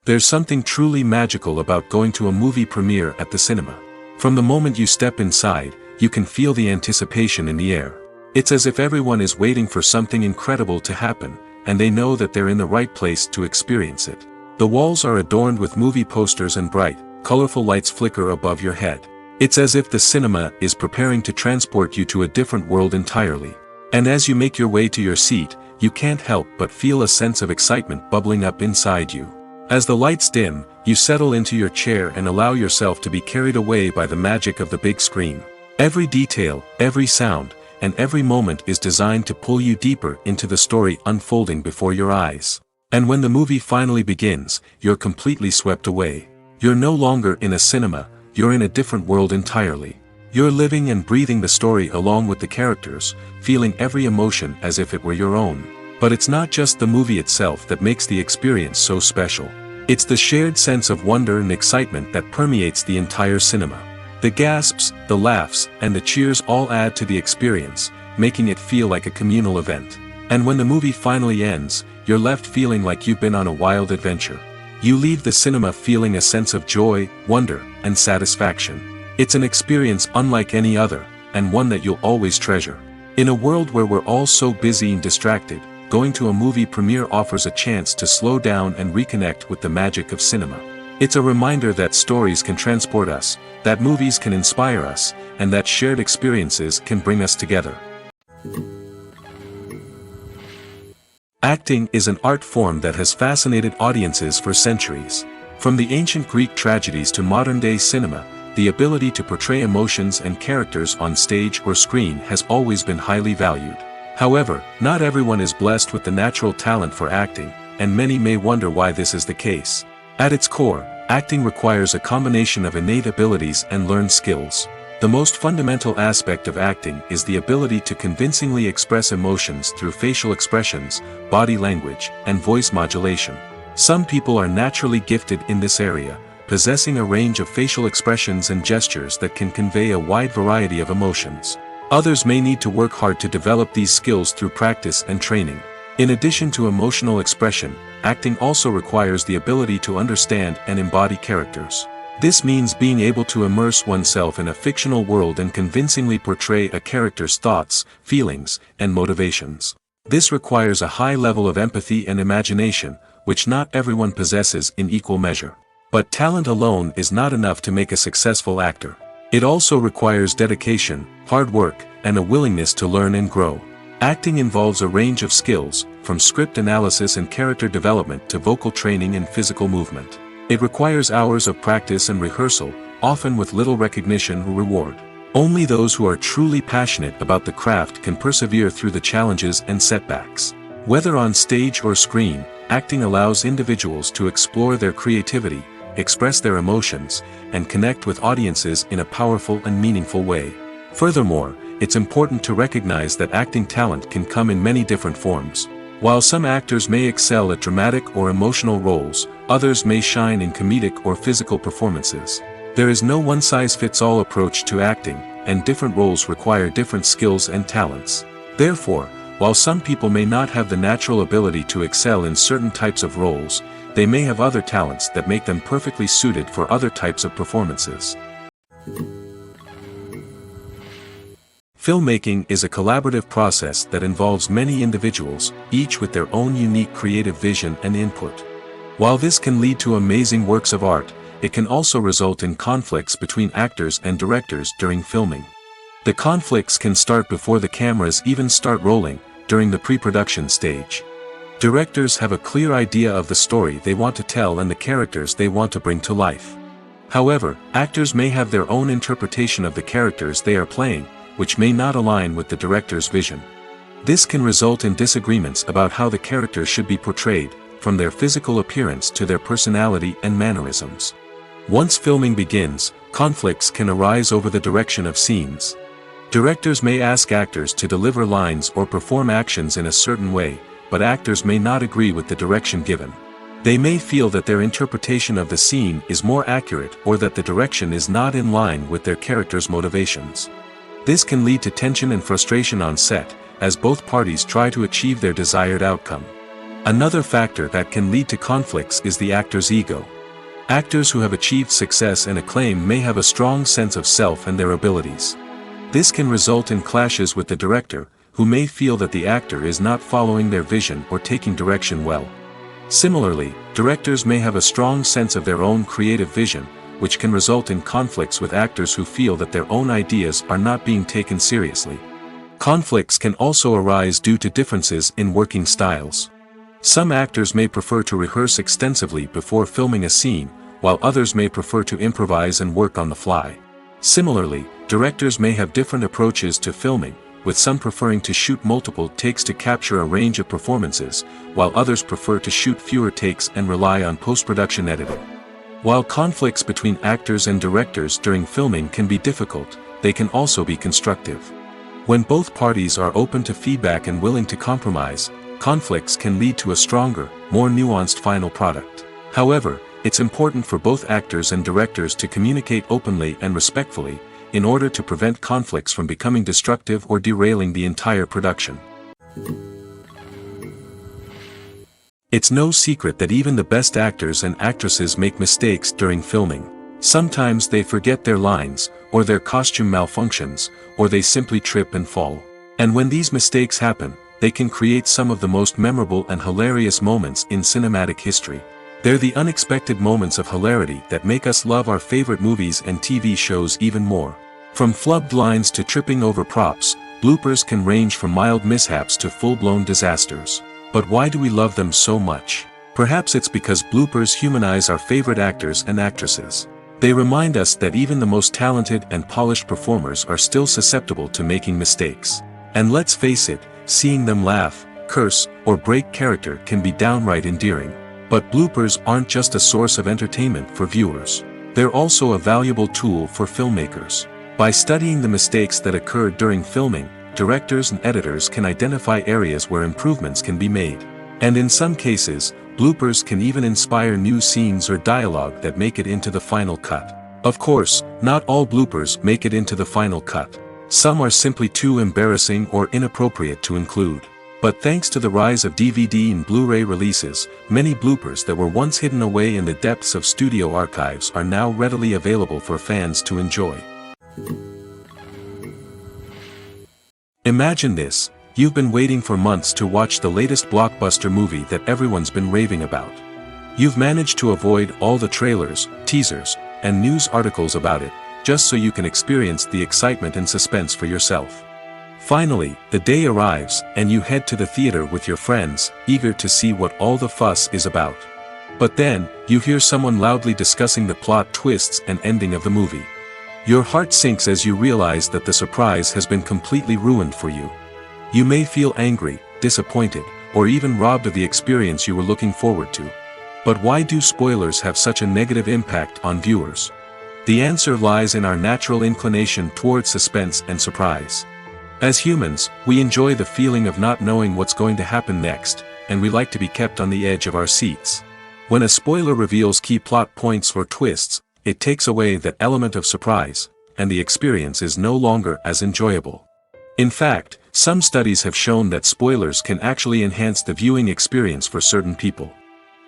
There's something truly magical about going to a movie premiere at the cinema. From the moment you step inside, you can feel the anticipation in the air. It's as if everyone is waiting for something incredible to happen, and they know that they're in the right place to experience it. The walls are adorned with movie posters and bright, colorful lights flicker above your head. It's as if the cinema is preparing to transport you to a different world entirely. And as you make your way to your seat, you can't help but feel a sense of excitement bubbling up inside you. As the lights dim, you settle into your chair and allow yourself to be carried away by the magic of the big screen. Every detail, every sound, and every moment is designed to pull you deeper into the story unfolding before your eyes. And when the movie finally begins, you're completely swept away. You're no longer in a cinema, you're in a different world entirely. You're living and breathing the story along with the characters, feeling every emotion as if it were your own. But it's not just the movie itself that makes the experience so special. It's the shared sense of wonder and excitement that permeates the entire cinema. The gasps, the laughs, and the cheers all add to the experience, making it feel like a communal event. And when the movie finally ends, you're left feeling like you've been on a wild adventure. You leave the cinema feeling a sense of joy, wonder, and satisfaction. It's an experience unlike any other, and one that you'll always treasure. In a world where we're all so busy and distracted, going to a movie premiere offers a chance to slow down and reconnect with the magic of cinema. It's a reminder that stories can transport us, that movies can inspire us, and that shared experiences can bring us together. Acting is an art form that has fascinated audiences for centuries. From the ancient Greek tragedies to modern-day cinema, the ability to portray emotions and characters on stage or screen has always been highly valued. However, not everyone is blessed with the natural talent for acting, and many may wonder why this is the case. At its core, acting requires a combination of innate abilities and learned skills. The most fundamental aspect of acting is the ability to convincingly express emotions through facial expressions, body language, and voice modulation. Some people are naturally gifted in this area, possessing a range of facial expressions and gestures that can convey a wide variety of emotions. Others may need to work hard to develop these skills through practice and training. In addition to emotional expression, acting also requires the ability to understand and embody characters. This means being able to immerse oneself in a fictional world and convincingly portray a character's thoughts, feelings, and motivations. This requires a high level of empathy and imagination, which not everyone possesses in equal measure. But talent alone is not enough to make a successful actor. It also requires dedication, hard work, and a willingness to learn and grow. Acting involves a range of skills, from script analysis and character development to vocal training and physical movement. It requires hours of practice and rehearsal, often with little recognition or reward. Only those who are truly passionate about the craft can persevere through the challenges and setbacks. Whether on stage or screen, acting allows individuals to explore their creativity, express their emotions, and connect with audiences in a powerful and meaningful way. Furthermore, it's important to recognize that acting talent can come in many different forms. While some actors may excel at dramatic or emotional roles, others may shine in comedic or physical performances. There is no one-size-fits-all approach to acting, and different roles require different skills and talents. Therefore, while some people may not have the natural ability to excel in certain types of roles, they may have other talents that make them perfectly suited for other types of performances. Filmmaking is a collaborative process that involves many individuals, each with their own unique creative vision and input. While this can lead to amazing works of art, it can also result in conflicts between actors and directors during filming. The conflicts can start before the cameras even start rolling, during the pre-production stage. Directors have a clear idea of the story they want to tell and the characters they want to bring to life. However, actors may have their own interpretation of the characters they are playing, which may not align with the director's vision. This can result in disagreements about how the characters should be portrayed, from their physical appearance to their personality and mannerisms. Once filming begins, conflicts can arise over the direction of scenes. Directors may ask actors to deliver lines or perform actions in a certain way, but actors may not agree with the direction given. They may feel that their interpretation of the scene is more accurate or that the direction is not in line with their character's motivations. This can lead to tension and frustration on set, as both parties try to achieve their desired outcome. Another factor that can lead to conflicts is the actor's ego. Actors who have achieved success and acclaim may have a strong sense of self and their abilities. This can result in clashes with the director, who may feel that the actor is not following their vision or taking direction well. Similarly, directors may have a strong sense of their own creative vision, which can result in conflicts with actors who feel that their own ideas are not being taken seriously. Conflicts can also arise due to differences in working styles. Some actors may prefer to rehearse extensively before filming a scene, while others may prefer to improvise and work on the fly. Similarly, directors may have different approaches to filming, with some preferring to shoot multiple takes to capture a range of performances, while others prefer to shoot fewer takes and rely on post-production editing. While conflicts between actors and directors during filming can be difficult, they can also be constructive. When both parties are open to feedback and willing to compromise, conflicts can lead to a stronger, more nuanced final product. However, it's important for both actors and directors to communicate openly and respectfully, in order to prevent conflicts from becoming destructive or derailing the entire production. It's no secret that even the best actors and actresses make mistakes during filming. Sometimes they forget their lines, or their costume malfunctions, or they simply trip and fall. And when these mistakes happen, they can create some of the most memorable and hilarious moments in cinematic history. They're the unexpected moments of hilarity that make us love our favorite movies and TV shows even more. From flubbed lines to tripping over props, bloopers can range from mild mishaps to full-blown disasters. But why do we love them so much? Perhaps it's because bloopers humanize our favorite actors and actresses. They remind us that even the most talented and polished performers are still susceptible to making mistakes. And let's face it, seeing them laugh, curse, or break character can be downright endearing. But bloopers aren't just a source of entertainment for viewers. They're also a valuable tool for filmmakers. By studying the mistakes that occurred during filming, directors and editors can identify areas where improvements can be made. And in some cases, bloopers can even inspire new scenes or dialogue that make it into the final cut. Of course, not all bloopers make it into the final cut. Some are simply too embarrassing or inappropriate to include. But thanks to the rise of DVD and Blu-ray releases, many bloopers that were once hidden away in the depths of studio archives are now readily available for fans to enjoy. Imagine this: you've been waiting for months to watch the latest blockbuster movie that everyone's been raving about. You've managed to avoid all the trailers, teasers, and news articles about it, just so you can experience the excitement and suspense for yourself. Finally, the day arrives, and you head to the theater with your friends, eager to see what all the fuss is about. But then, you hear someone loudly discussing the plot twists and ending of the movie. Your heart sinks as you realize that the surprise has been completely ruined for you. You may feel angry, disappointed, or even robbed of the experience you were looking forward to. But why do spoilers have such a negative impact on viewers? The answer lies in our natural inclination towards suspense and surprise. As humans, we enjoy the feeling of not knowing what's going to happen next, and we like to be kept on the edge of our seats. When a spoiler reveals key plot points or twists, it takes away that element of surprise, and the experience is no longer as enjoyable. In fact, some studies have shown that spoilers can actually enhance the viewing experience for certain people.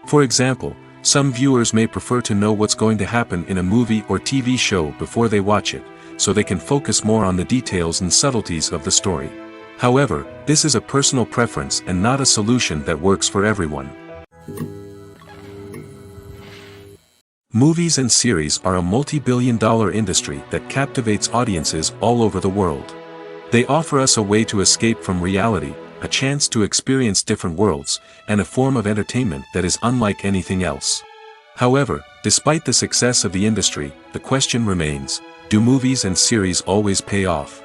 For example, some viewers may prefer to know what's going to happen in a movie or TV show before they watch it, so they can focus more on the details and subtleties of the story. However, this is a personal preference and not a solution that works for everyone. Movies and series are a multi-billion-dollar industry that captivates audiences all over the world. They offer us a way to escape from reality, a chance to experience different worlds, and a form of entertainment that is unlike anything else. However, despite the success of the industry, the question remains, do movies and series always pay off?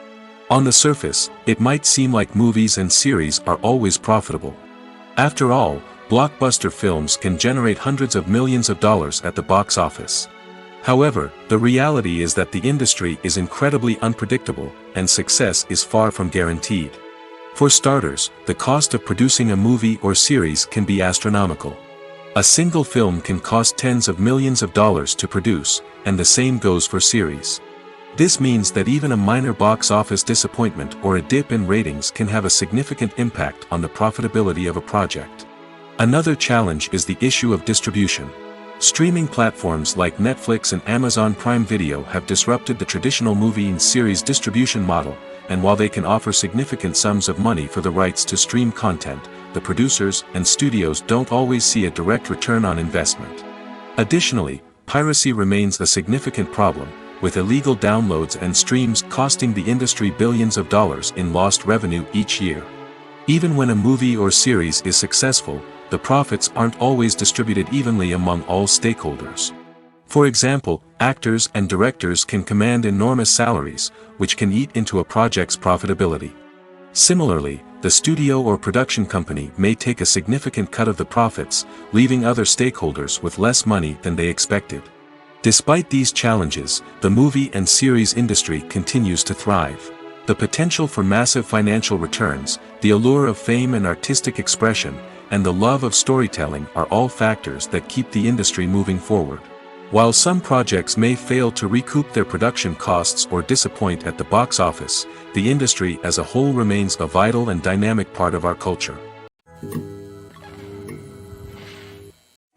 On the surface, it might seem like movies and series are always profitable. After all, blockbuster films can generate hundreds of millions of dollars at the box office. However, the reality is that the industry is incredibly unpredictable, and success is far from guaranteed. For starters, the cost of producing a movie or series can be astronomical. A single film can cost tens of millions of dollars to produce, and the same goes for series. This means that even a minor box office disappointment or a dip in ratings can have a significant impact on the profitability of a project. Another challenge is the issue of distribution. Streaming platforms like Netflix and Amazon Prime Video have disrupted the traditional movie and series distribution model, and while they can offer significant sums of money for the rights to stream content, the producers and studios don't always see a direct return on investment. Additionally, piracy remains a significant problem, with illegal downloads and streams costing the industry billions of dollars in lost revenue each year. Even when a movie or series is successful, the profits aren't always distributed evenly among all stakeholders. For example, actors and directors can command enormous salaries, which can eat into a project's profitability. Similarly, the studio or production company may take a significant cut of the profits, leaving other stakeholders with less money than they expected. Despite these challenges, the movie and series industry continues to thrive. The potential for massive financial returns, the allure of fame and artistic expression, and the love of storytelling are all factors that keep the industry moving forward. While some projects may fail to recoup their production costs or disappoint at the box office, the industry as a whole remains a vital and dynamic part of our culture.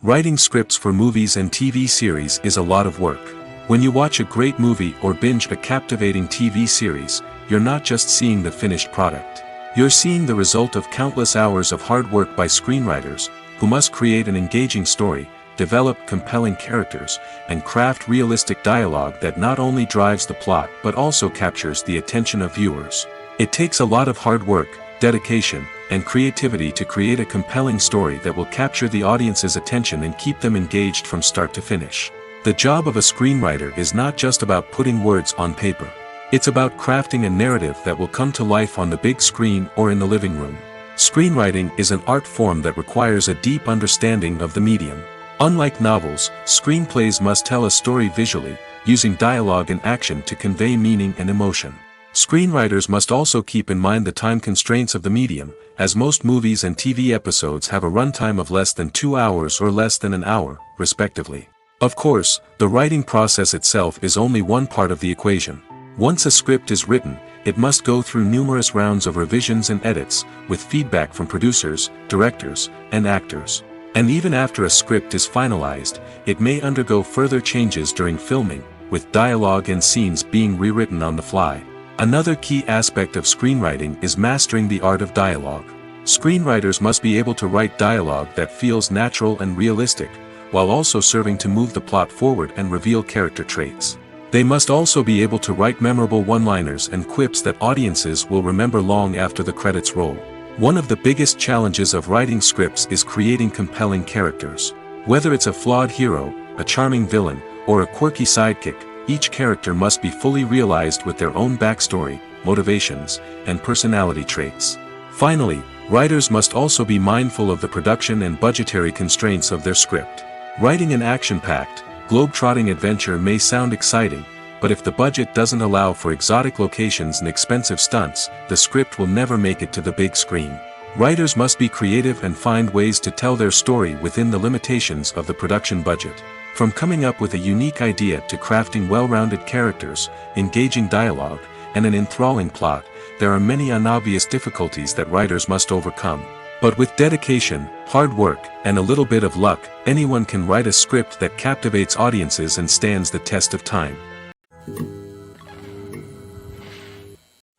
Writing scripts for movies and TV series is a lot of work. When you watch a great movie or binge a captivating TV series, you're not just seeing the finished product. You're seeing the result of countless hours of hard work by screenwriters, who must create an engaging story, develop compelling characters, and craft realistic dialogue that not only drives the plot but also captures the attention of viewers. It takes a lot of hard work, dedication, and creativity to create a compelling story that will capture the audience's attention and keep them engaged from start to finish. The job of a screenwriter is not just about putting words on paper. It's about crafting a narrative that will come to life on the big screen or in the living room. Screenwriting is an art form that requires a deep understanding of the medium. Unlike novels, screenplays must tell a story visually, using dialogue and action to convey meaning and emotion. Screenwriters must also keep in mind the time constraints of the medium, as most movies and TV episodes have a runtime of less than 2 hours or less than an hour, respectively. Of course, the writing process itself is only one part of the equation. Once a script is written, it must go through numerous rounds of revisions and edits, with feedback from producers, directors, and actors. And even after a script is finalized, it may undergo further changes during filming, with dialogue and scenes being rewritten on the fly. Another key aspect of screenwriting is mastering the art of dialogue. Screenwriters must be able to write dialogue that feels natural and realistic, while also serving to move the plot forward and reveal character traits. They must also be able to write memorable one-liners and quips that audiences will remember long after the credits roll. One of the biggest challenges of writing scripts is creating compelling characters. Whether it's a flawed hero, a charming villain, or a quirky sidekick, each character must be fully realized with their own backstory, motivations, and personality traits. Finally, writers must also be mindful of the production and budgetary constraints of their script. Writing an action-packed, globe-trotting adventure may sound exciting, but if the budget doesn't allow for exotic locations and expensive stunts, the script will never make it to the big screen. Writers must be creative and find ways to tell their story within the limitations of the production budget. From coming up with a unique idea to crafting well-rounded characters, engaging dialogue, and an enthralling plot, there are many unobvious difficulties that writers must overcome. But with dedication, hard work, and a little bit of luck, anyone can write a script that captivates audiences and stands the test of time.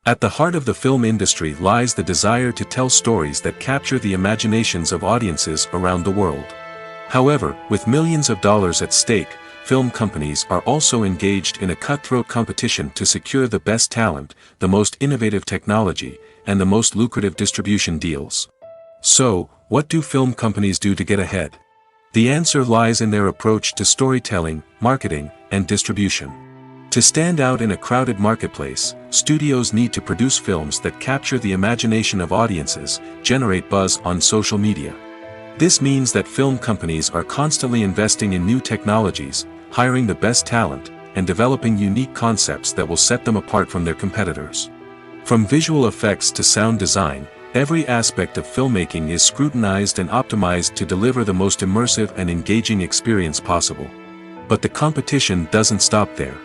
At the heart of the film industry lies the desire to tell stories that capture the imaginations of audiences around the world. However, with millions of dollars at stake, film companies are also engaged in a cutthroat competition to secure the best talent, the most innovative technology, and the most lucrative distribution deals. So, what do film companies do to get ahead? The answer lies in their approach to storytelling, marketing, and distribution. To stand out in a crowded marketplace, studios need to produce films that capture the imagination of audiences, generate buzz on social media. This means that film companies are constantly investing in new technologies, hiring the best talent, and developing unique concepts that will set them apart from their competitors. From visual effects to sound design, every aspect of filmmaking is scrutinized and optimized to deliver the most immersive and engaging experience possible. But the competition doesn't stop there.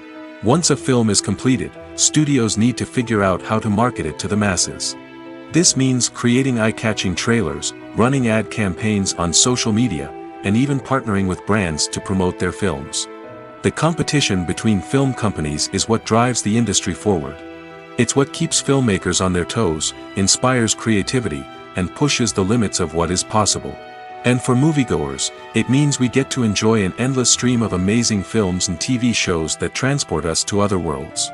Once a film is completed, studios need to figure out how to market it to the masses. This means creating eye-catching trailers, running ad campaigns on social media, and even partnering with brands to promote their films. The competition between film companies is what drives the industry forward. It's what keeps filmmakers on their toes, inspires creativity, and pushes the limits of what is possible. And for moviegoers, it means we get to enjoy an endless stream of amazing films and TV shows that transport us to other worlds.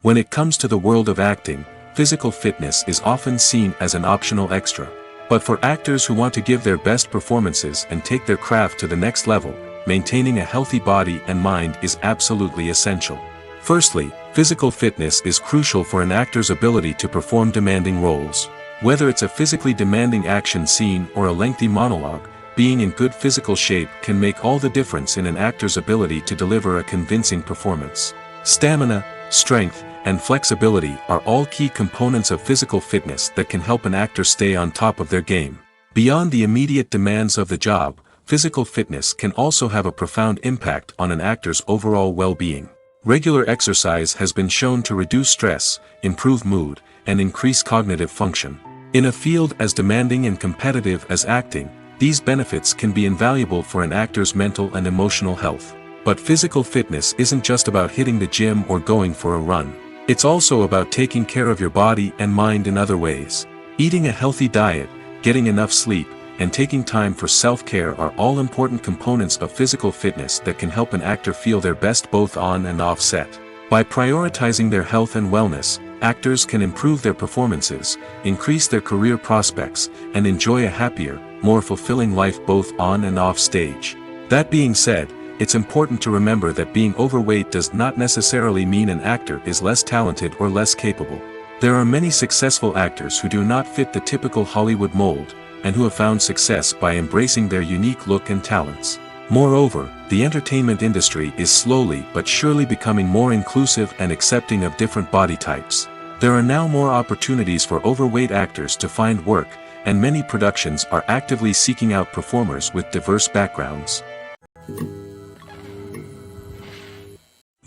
When it comes to the world of acting, physical fitness is often seen as an optional extra. But for actors who want to give their best performances and take their craft to the next level, maintaining a healthy body and mind is absolutely essential. Firstly, physical fitness is crucial for an actor's ability to perform demanding roles. Whether it's a physically demanding action scene or a lengthy monologue, being in good physical shape can make all the difference in an actor's ability to deliver a convincing performance. Stamina, strength, and flexibility are all key components of physical fitness that can help an actor stay on top of their game. Beyond the immediate demands of the job, physical fitness can also have a profound impact on an actor's overall well-being. Regular exercise has been shown to reduce stress, improve mood, and increase cognitive function. In a field as demanding and competitive as acting, these benefits can be invaluable for an actor's mental and emotional health. But physical fitness isn't just about hitting the gym or going for a run. It's also about taking care of your body and mind in other ways. Eating a healthy diet, getting enough sleep, and taking time for self-care are all important components of physical fitness that can help an actor feel their best both on and off set. By prioritizing their health and wellness, actors can improve their performances, increase their career prospects, and enjoy a happier, more fulfilling life both on and off stage. That being said, it's important to remember that being overweight does not necessarily mean an actor is less talented or less capable. There are many successful actors who do not fit the typical Hollywood mold, and who have found success by embracing their unique look and talents. Moreover, the entertainment industry is slowly but surely becoming more inclusive and accepting of different body types. There are now more opportunities for overweight actors to find work, and many productions are actively seeking out performers with diverse backgrounds.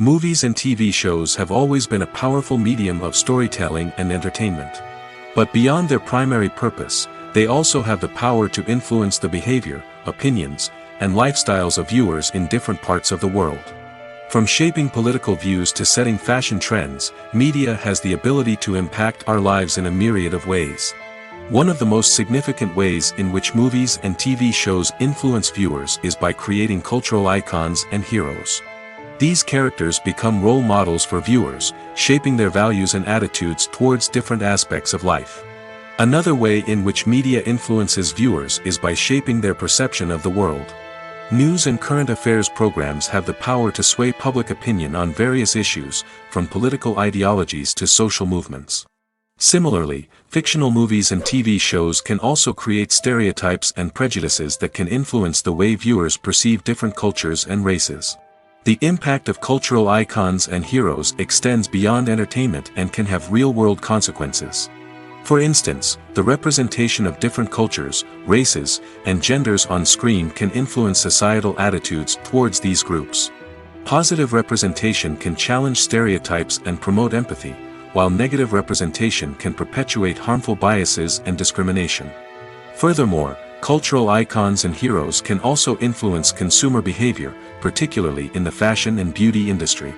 Movies and TV shows have always been a powerful medium of storytelling and entertainment. But beyond their primary purpose, they also have the power to influence the behavior, opinions, and lifestyles of viewers in different parts of the world. From shaping political views to setting fashion trends, media has the ability to impact our lives in a myriad of ways. One of the most significant ways in which movies and TV shows influence viewers is by creating cultural icons and heroes. These characters become role models for viewers, shaping their values and attitudes towards different aspects of life. Another way in which media influences viewers is by shaping their perception of the world. News and current affairs programs have the power to sway public opinion on various issues, from political ideologies to social movements. Similarly, fictional movies and TV shows can also create stereotypes and prejudices that can influence the way viewers perceive different cultures and races. The impact of cultural icons and heroes extends beyond entertainment and can have real-world consequences. For instance, the representation of different cultures, races, and genders on screen can influence societal attitudes towards these groups. Positive representation can challenge stereotypes and promote empathy, while negative representation can perpetuate harmful biases and discrimination. Furthermore, cultural icons and heroes can also influence consumer behavior, particularly in the fashion and beauty industry.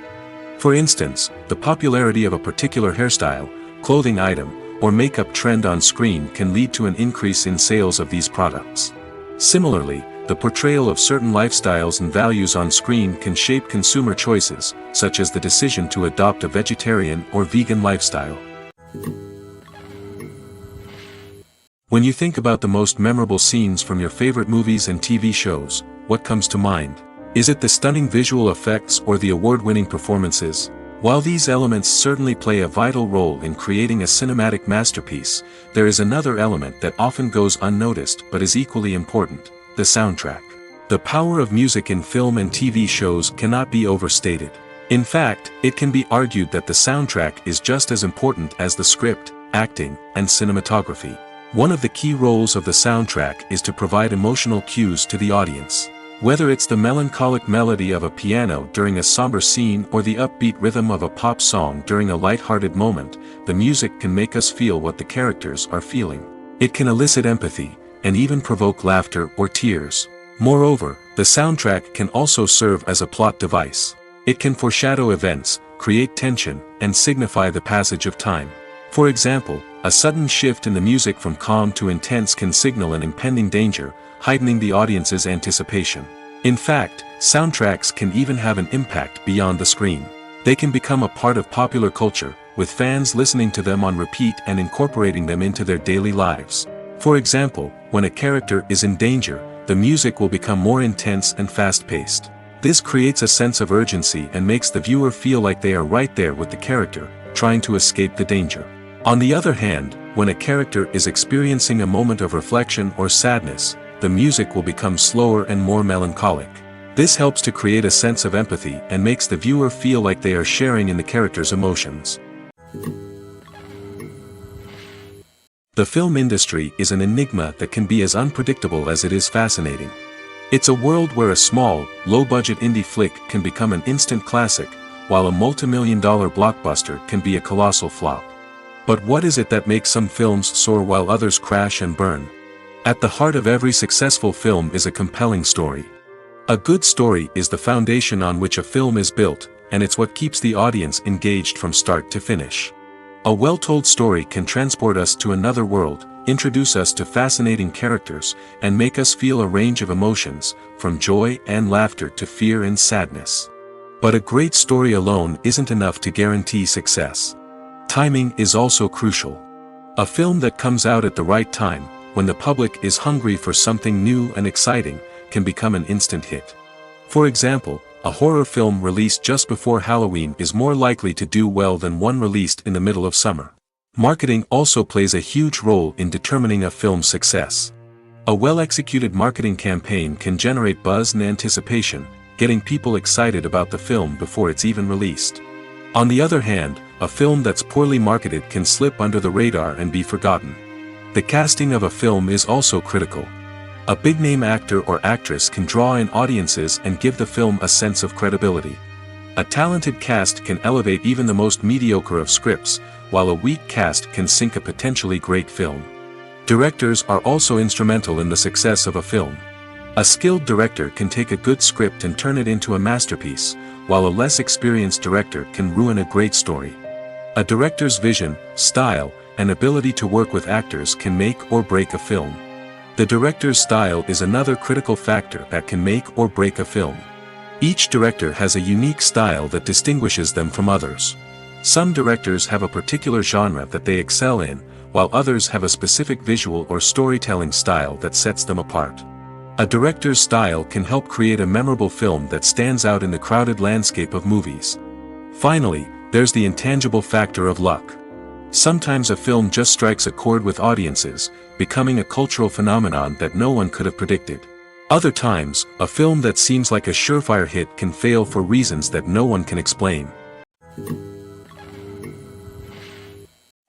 For instance, the popularity of a particular hairstyle, clothing item, or makeup trend on screen can lead to an increase in sales of these products. Similarly, the the portrayal of certain lifestyles and values on screen can shape consumer choices, such as the decision to adopt a vegetarian or vegan lifestyle. When you think about the most memorable scenes from your favorite movies and TV shows, what comes to mind? Is it the stunning visual effects or the award-winning performances? While these elements certainly play a vital role in creating a cinematic masterpiece, there is another element that often goes unnoticed but is equally important: the soundtrack. The power of music in film and TV shows cannot be overstated. In fact, it can be argued that the soundtrack is just as important as the script, acting, and cinematography. One of the key roles of the soundtrack is to provide emotional cues to the audience. Whether it's the melancholic melody of a piano during a somber scene or the upbeat rhythm of a pop song during a light-hearted moment, the music can make us feel what the characters are feeling. It can elicit empathy, and even provoke laughter or tears. Moreover, the soundtrack can also serve as a plot device. It can foreshadow events, create tension, and signify the passage of time. For example, a sudden shift in the music from calm to intense can signal an impending danger, heightening the audience's anticipation. In fact, soundtracks can even have an impact beyond the screen. They can become a part of popular culture, with fans listening to them on repeat and incorporating them into their daily lives. For example, when a character is in danger, the music will become more intense and fast-paced. This creates a sense of urgency and makes the viewer feel like they are right there with the character, trying to escape the danger. On the other hand, when a character is experiencing a moment of reflection or sadness, the music will become slower and more melancholic. This helps to create a sense of empathy and makes the viewer feel like they are sharing in the character's emotions. The film industry is an enigma that can be as unpredictable as it is fascinating. It's a world where a small, low-budget indie flick can become an instant classic, while a multi-million-dollar blockbuster can be a colossal flop. But what is it that makes some films soar while others crash and burn? At the heart of every successful film is a compelling story. A good story is the foundation on which a film is built, and it's what keeps the audience engaged from start to finish. A well-told story can transport us to another world, introduce us to fascinating characters, and make us feel a range of emotions, from joy and laughter to fear and sadness. But a great story alone isn't enough to guarantee success. Timing is also crucial. A film that comes out at the right time, when the public is hungry for something new and exciting, can become an instant hit. For example, a horror film released just before Halloween is more likely to do well than one released in the middle of summer. Marketing also plays a huge role in determining a film's success. A well-executed marketing campaign can generate buzz and anticipation, getting people excited about the film before it's even released. On the other hand, a film that's poorly marketed can slip under the radar and be forgotten. The casting of a film is also critical. A big-name actor or actress can draw in audiences and give the film a sense of credibility. A talented cast can elevate even the most mediocre of scripts, while a weak cast can sink a potentially great film. Directors are also instrumental in the success of a film. A skilled director can take a good script and turn it into a masterpiece, while a less experienced director can ruin a great story. A director's vision, style, and ability to work with actors can make or break a film. The director's style is another critical factor that can make or break a film. Each director has a unique style that distinguishes them from others. Some directors have a particular genre that they excel in, while others have a specific visual or storytelling style that sets them apart. A director's style can help create a memorable film that stands out in the crowded landscape of movies. Finally, there's the intangible factor of luck. Sometimes a film just strikes a chord with audiences, becoming a cultural phenomenon that no one could have predicted. Other times, a film that seems like a surefire hit can fail for reasons that no one can explain.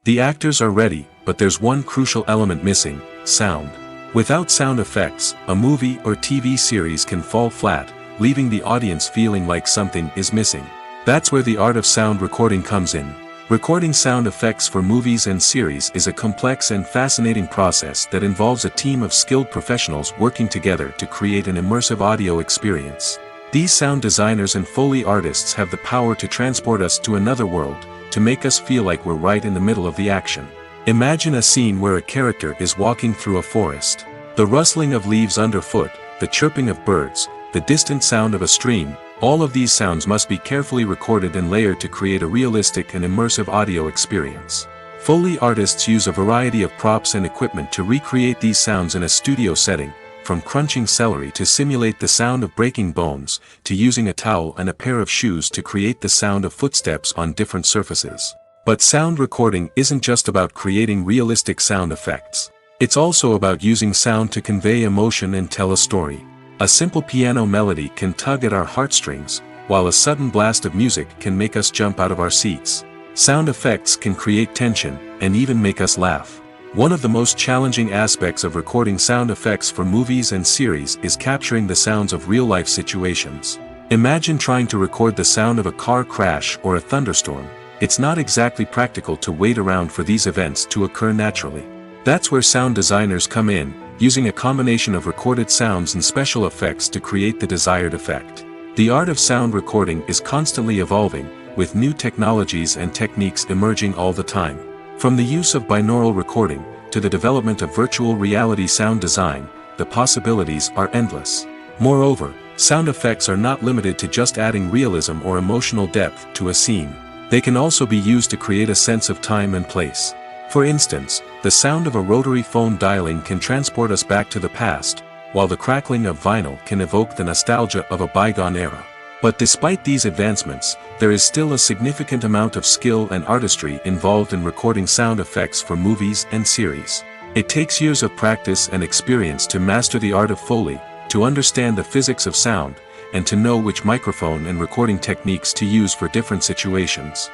The actors are ready, but there's one crucial element missing: sound. Without sound effects, a movie or TV series can fall flat, leaving the audience feeling like something is missing. That's where the art of sound recording comes in. Recording sound effects for movies and series is a complex and fascinating process that involves a team of skilled professionals working together to create an immersive audio experience. These sound designers and Foley artists have the power to transport us to another world, to make us feel like we're right in the middle of the action. Imagine a scene where a character is walking through a forest. The rustling of leaves underfoot, the chirping of birds, the distant sound of a stream, all of these sounds must be carefully recorded and layered to create a realistic and immersive audio experience. Foley artists use a variety of props and equipment to recreate these sounds in a studio setting, from crunching celery to simulate the sound of breaking bones, to using a towel and a pair of shoes to create the sound of footsteps on different surfaces. But sound recording isn't just about creating realistic sound effects. It's also about using sound to convey emotion and tell a story. A simple piano melody can tug at our heartstrings, while a sudden blast of music can make us jump out of our seats. Sound effects can create tension, and even make us laugh. One of the most challenging aspects of recording sound effects for movies and series is capturing the sounds of real-life situations. Imagine trying to record the sound of a car crash or a thunderstorm. It's not exactly practical to wait around for these events to occur naturally. That's where sound designers come in, using a combination of recorded sounds and special effects to create the desired effect. The art of sound recording is constantly evolving, with new technologies and techniques emerging all the time. From the use of binaural recording, to the development of virtual reality sound design, the possibilities are endless. Moreover, sound effects are not limited to just adding realism or emotional depth to a scene. They can also be used to create a sense of time and place. For instance, the sound of a rotary phone dialing can transport us back to the past, while the crackling of vinyl can evoke the nostalgia of a bygone era. But despite these advancements, there is still a significant amount of skill and artistry involved in recording sound effects for movies and series. It takes years of practice and experience to master the art of Foley, to understand the physics of sound, and to know which microphone and recording techniques to use for different situations.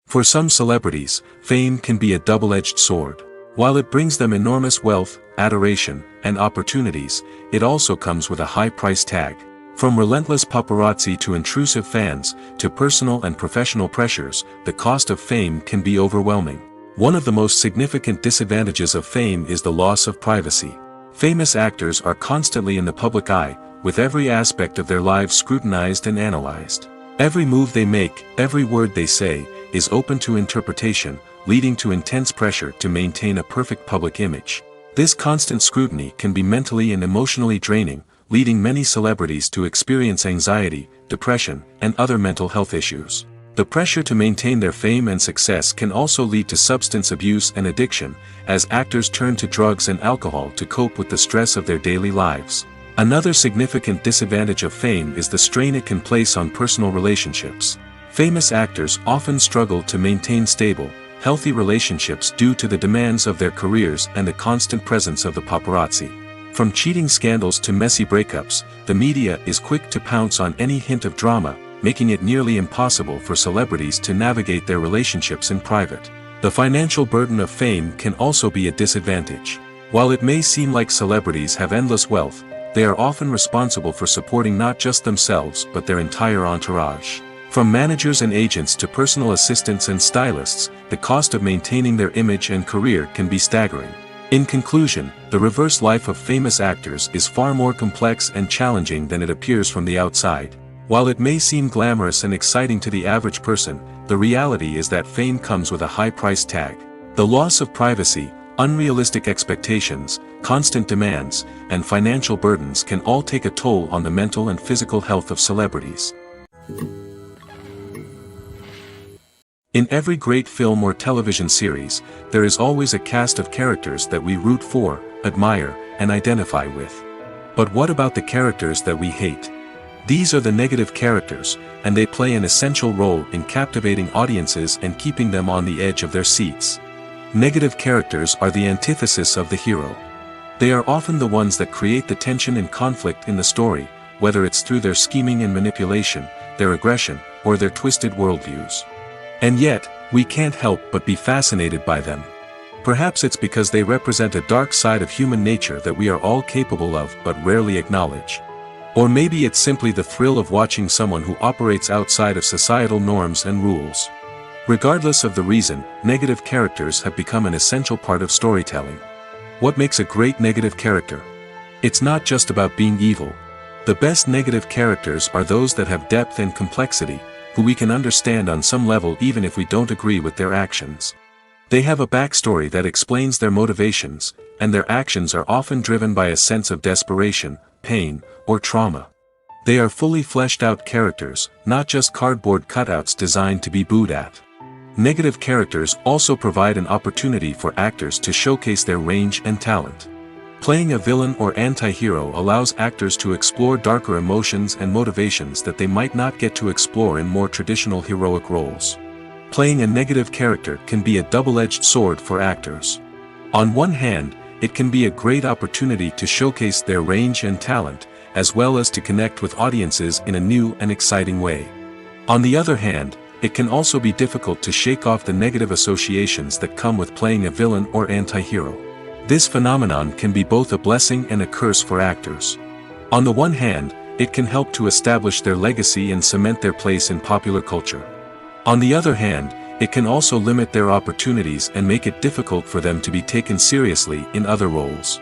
For some celebrities, fame can be a double-edged sword. While it brings them enormous wealth, adoration, and opportunities, it also comes with a high price tag. From relentless paparazzi to intrusive fans, to personal and professional pressures, the cost of fame can be overwhelming. One of the most significant disadvantages of fame is the loss of privacy. Famous actors are constantly in the public eye, with every aspect of their lives scrutinized and analyzed. Every move they make, every word they say, is open to interpretation, leading to intense pressure to maintain a perfect public image. This constant scrutiny can be mentally and emotionally draining, leading many celebrities to experience anxiety, depression, and other mental health issues. The pressure to maintain their fame and success can also lead to substance abuse and addiction, as actors turn to drugs and alcohol to cope with the stress of their daily lives. Another significant disadvantage of fame is the strain it can place on personal relationships. Famous actors often struggle to maintain stable, healthy relationships due to the demands of their careers and the constant presence of the paparazzi. From cheating scandals to messy breakups, the media is quick to pounce on any hint of drama, making it nearly impossible for celebrities to navigate their relationships in private. The financial burden of fame can also be a disadvantage. While it may seem like celebrities have endless wealth, they are often responsible for supporting not just themselves but their entire entourage. From managers and agents to personal assistants and stylists, the cost of maintaining their image and career can be staggering. In conclusion, the reverse life of famous actors is far more complex and challenging than it appears from the outside. While it may seem glamorous and exciting to the average person, the reality is that fame comes with a high price tag. The loss of privacy, unrealistic expectations, constant demands, and financial burdens can all take a toll on the mental and physical health of celebrities. In every great film or television series, there is always a cast of characters that we root for, admire, and identify with. But what about the characters that we hate? These are the negative characters, and they play an essential role in captivating audiences and keeping them on the edge of their seats. Negative characters are the antithesis of the hero. They are often the ones that create the tension and conflict in the story, whether it's through their scheming and manipulation, their aggression, or their twisted worldviews. And yet, we can't help but be fascinated by them. Perhaps it's because they represent a dark side of human nature that we are all capable of but rarely acknowledge. Or maybe it's simply the thrill of watching someone who operates outside of societal norms and rules. Regardless of the reason, negative characters have become an essential part of storytelling. What makes a great negative character? It's not just about being evil. The best negative characters are those that have depth and complexity, who we can understand on some level even if we don't agree with their actions. They have a backstory that explains their motivations, and their actions are often driven by a sense of desperation, pain, or trauma. They are fully fleshed out characters, not just cardboard cutouts designed to be booed at. Negative characters also provide an opportunity for actors to showcase their range and talent. Playing a villain or anti-hero allows actors to explore darker emotions and motivations that they might not get to explore in more traditional heroic roles. Playing a negative character can be a double-edged sword for actors. On one hand, it can be a great opportunity to showcase their range and talent, as well as to connect with audiences in a new and exciting way. On the other hand, it can also be difficult to shake off the negative associations that come with playing a villain or anti-hero. This phenomenon can be both a blessing and a curse for actors. On the one hand, it can help to establish their legacy and cement their place in popular culture. On the other hand, it can also limit their opportunities and make it difficult for them to be taken seriously in other roles.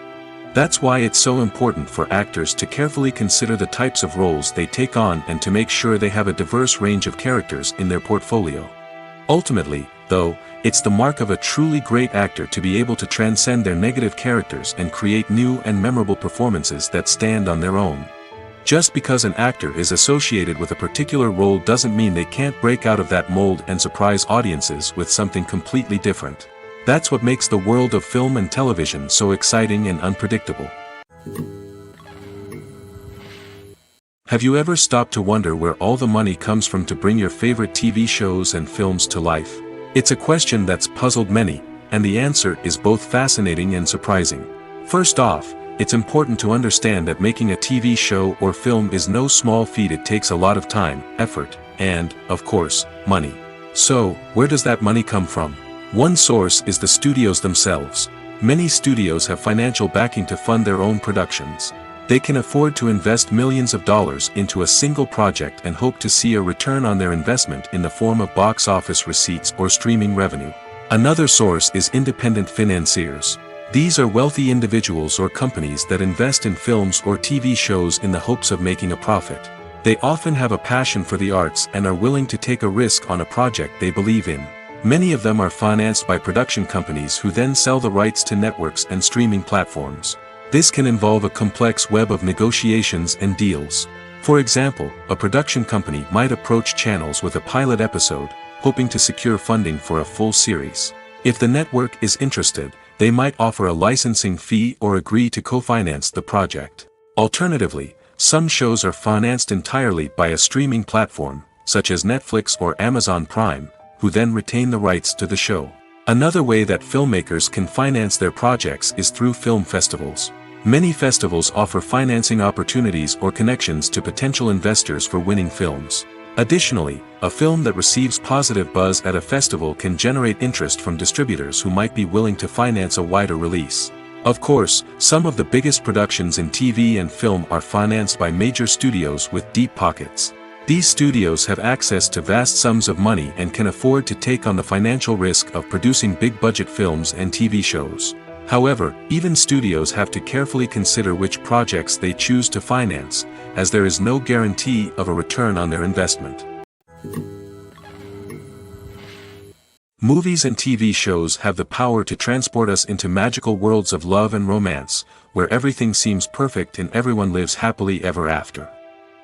That's why it's so important for actors to carefully consider the types of roles they take on and to make sure they have a diverse range of characters in their portfolio. Ultimately, though, it's the mark of a truly great actor to be able to transcend their negative characters and create new and memorable performances that stand on their own. Just because an actor is associated with a particular role doesn't mean they can't break out of that mold and surprise audiences with something completely different. That's what makes the world of film and television so exciting and unpredictable. Have you ever stopped to wonder where all the money comes from to bring your favorite TV shows and films to life? It's a question that's puzzled many, and the answer is both fascinating and surprising. First off, it's important to understand that making a TV show or film is no small feat. It takes a lot of time, effort, and, of course, money. So, where does that money come from? One source is the studios themselves. Many studios have financial backing to fund their own productions. They can afford to invest millions of dollars into a single project and hope to see a return on their investment in the form of box office receipts or streaming revenue. Another source is independent financiers. These are wealthy individuals or companies that invest in films or TV shows in the hopes of making a profit. They often have a passion for the arts and are willing to take a risk on a project they believe in. Many of them are financed by production companies who then sell the rights to networks and streaming platforms. This can involve a complex web of negotiations and deals. For example, a production company might approach channels with a pilot episode, hoping to secure funding for a full series. If the network is interested, they might offer a licensing fee or agree to co-finance the project. Alternatively, some shows are financed entirely by a streaming platform, such as Netflix or Amazon Prime, who then retain the rights to the show. Another way that filmmakers can finance their projects is through film festivals. Many festivals offer financing opportunities or connections to potential investors for winning films. Additionally, a film that receives positive buzz at a festival can generate interest from distributors who might be willing to finance a wider release. Of course, some of the biggest productions in TV and film are financed by major studios with deep pockets. These studios have access to vast sums of money and can afford to take on the financial risk of producing big-budget films and TV shows. However, even studios have to carefully consider which projects they choose to finance, as there is no guarantee of a return on their investment. Movies and TV shows have the power to transport us into magical worlds of love and romance, where everything seems perfect and everyone lives happily ever after.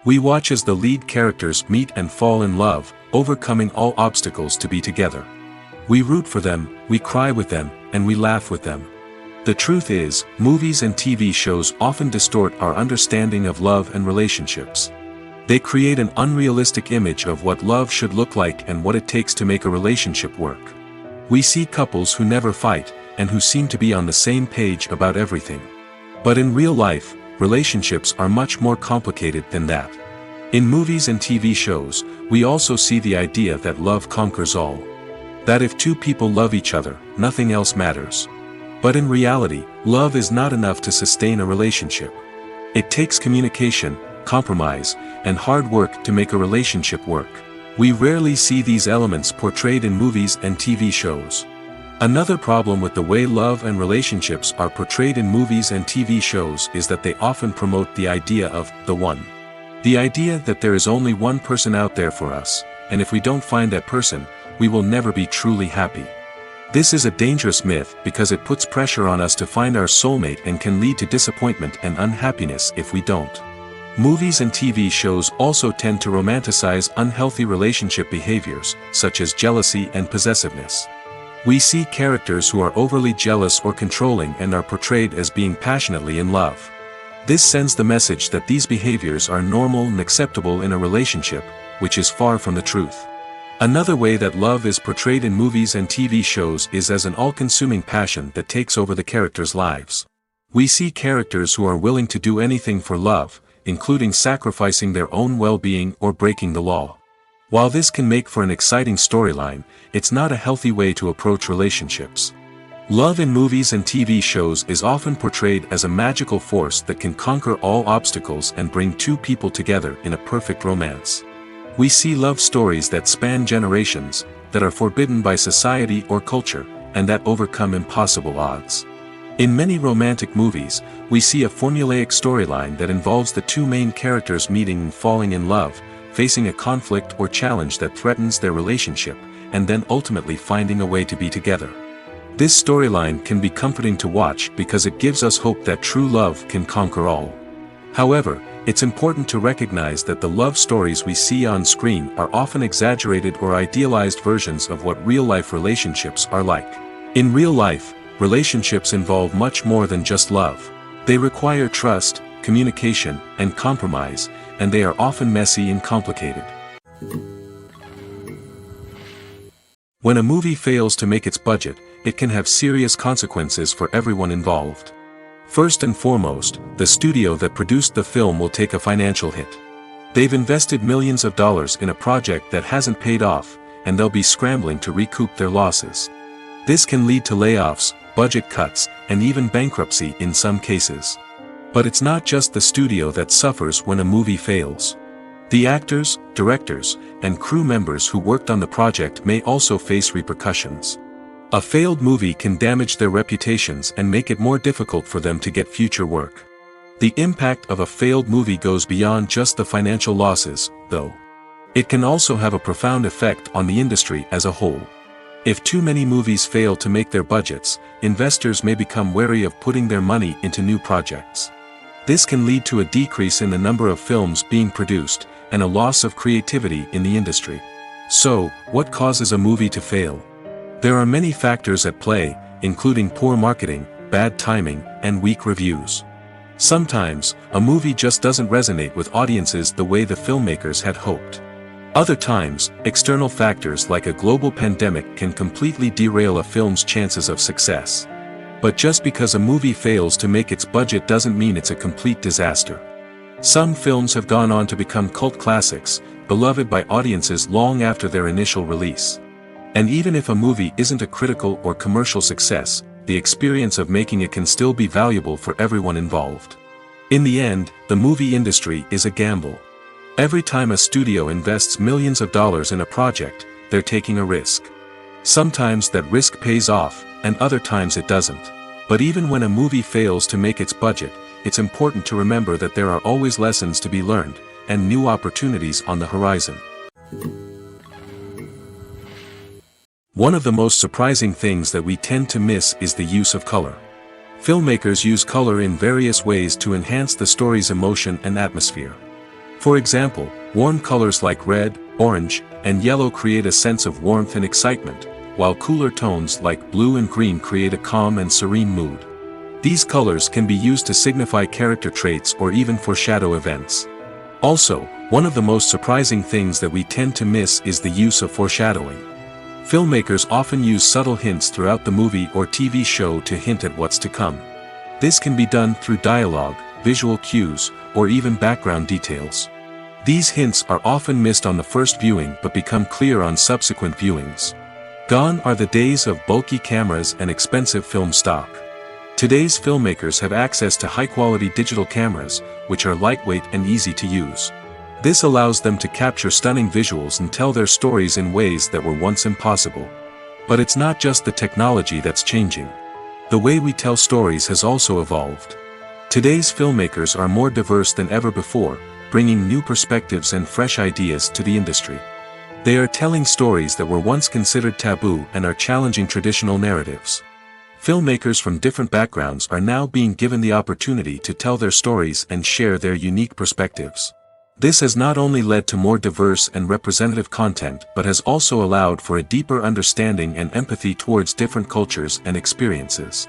We watch as the lead characters meet and fall in love, overcoming all obstacles to be together. We root for them, we cry with them, and we laugh with them. The truth is, movies and TV shows often distort our understanding of love and relationships. They create an unrealistic image of what love should look like and what it takes to make a relationship work. We see couples who never fight, and who seem to be on the same page about everything. But in real life, relationships are much more complicated than that. In movies and TV shows, we also see the idea that love conquers all. That if two people love each other, nothing else matters. But in reality, love is not enough to sustain a relationship. It takes communication, compromise, and hard work to make a relationship work. We rarely see these elements portrayed in movies and TV shows. Another problem with the way love and relationships are portrayed in movies and TV shows is that they often promote the idea of the one. The idea that there is only one person out there for us, and if we don't find that person, we will never be truly happy. This is a dangerous myth because it puts pressure on us to find our soulmate and can lead to disappointment and unhappiness if we don't. Movies and TV shows also tend to romanticize unhealthy relationship behaviors, such as jealousy and possessiveness. We see characters who are overly jealous or controlling and are portrayed as being passionately in love. This sends the message that these behaviors are normal and acceptable in a relationship, which is far from the truth. Another way that love is portrayed in movies and TV shows is as an all-consuming passion that takes over the characters' lives. We see characters who are willing to do anything for love, including sacrificing their own well-being or breaking the law. While this can make for an exciting storyline, it's not a healthy way to approach relationships. Love in movies and TV shows is often portrayed as a magical force that can conquer all obstacles and bring two people together in a perfect romance. We see love stories that span generations, that are forbidden by society or culture, and that overcome impossible odds. In many romantic movies, we see a formulaic storyline that involves the two main characters meeting and falling in love, facing a conflict or challenge that threatens their relationship, and then ultimately finding a way to be together. This storyline can be comforting to watch because it gives us hope that true love can conquer all. However, it's important to recognize that the love stories we see on screen are often exaggerated or idealized versions of what real-life relationships are like. In real life, relationships involve much more than just love. They require trust, communication, and compromise, and they are often messy and complicated. When a movie fails to make its budget, it can have serious consequences for everyone involved. First and foremost, the studio that produced the film will take a financial hit. They've invested millions of dollars in a project that hasn't paid off, and they'll be scrambling to recoup their losses. This can lead to layoffs, budget cuts, and even bankruptcy in some cases. But it's not just the studio that suffers when a movie fails. The actors, directors, and crew members who worked on the project may also face repercussions. A failed movie can damage their reputations and make it more difficult for them to get future work. The impact of a failed movie goes beyond just the financial losses, though. It can also have a profound effect on the industry as a whole. If too many movies fail to make their budgets, investors may become wary of putting their money into new projects. This can lead to a decrease in the number of films being produced, and a loss of creativity in the industry. So, what causes a movie to fail? There are many factors at play, including poor marketing, bad timing, and weak reviews. Sometimes, a movie just doesn't resonate with audiences the way the filmmakers had hoped. Other times, external factors like a global pandemic can completely derail a film's chances of success. But just because a movie fails to make its budget doesn't mean it's a complete disaster. Some films have gone on to become cult classics, beloved by audiences long after their initial release. And even if a movie isn't a critical or commercial success, the experience of making it can still be valuable for everyone involved. In the end, the movie industry is a gamble. Every time a studio invests millions of dollars in a project, they're taking a risk. Sometimes that risk pays off, and other times it doesn't. But even when a movie fails to make its budget, it's important to remember that there are always lessons to be learned, and new opportunities on the horizon. One of the most surprising things that we tend to miss is the use of color. Filmmakers use color in various ways to enhance the story's emotion and atmosphere. For example, warm colors like red, orange, and yellow create a sense of warmth and excitement, while cooler tones like blue and green create a calm and serene mood. These colors can be used to signify character traits or even foreshadow events. Also, one of the most surprising things that we tend to miss is the use of foreshadowing. Filmmakers often use subtle hints throughout the movie or TV show to hint at what's to come. This can be done through dialogue, visual cues, or even background details. These hints are often missed on the first viewing but become clear on subsequent viewings. Gone are the days of bulky cameras and expensive film stock. Today's filmmakers have access to high-quality digital cameras, which are lightweight and easy to use. This allows them to capture stunning visuals and tell their stories in ways that were once impossible. But it's not just the technology that's changing. The way we tell stories has also evolved. Today's filmmakers are more diverse than ever before, bringing new perspectives and fresh ideas to the industry. They are telling stories that were once considered taboo and are challenging traditional narratives. Filmmakers from different backgrounds are now being given the opportunity to tell their stories and share their unique perspectives. This has not only led to more diverse and representative content but has also allowed for a deeper understanding and empathy towards different cultures and experiences.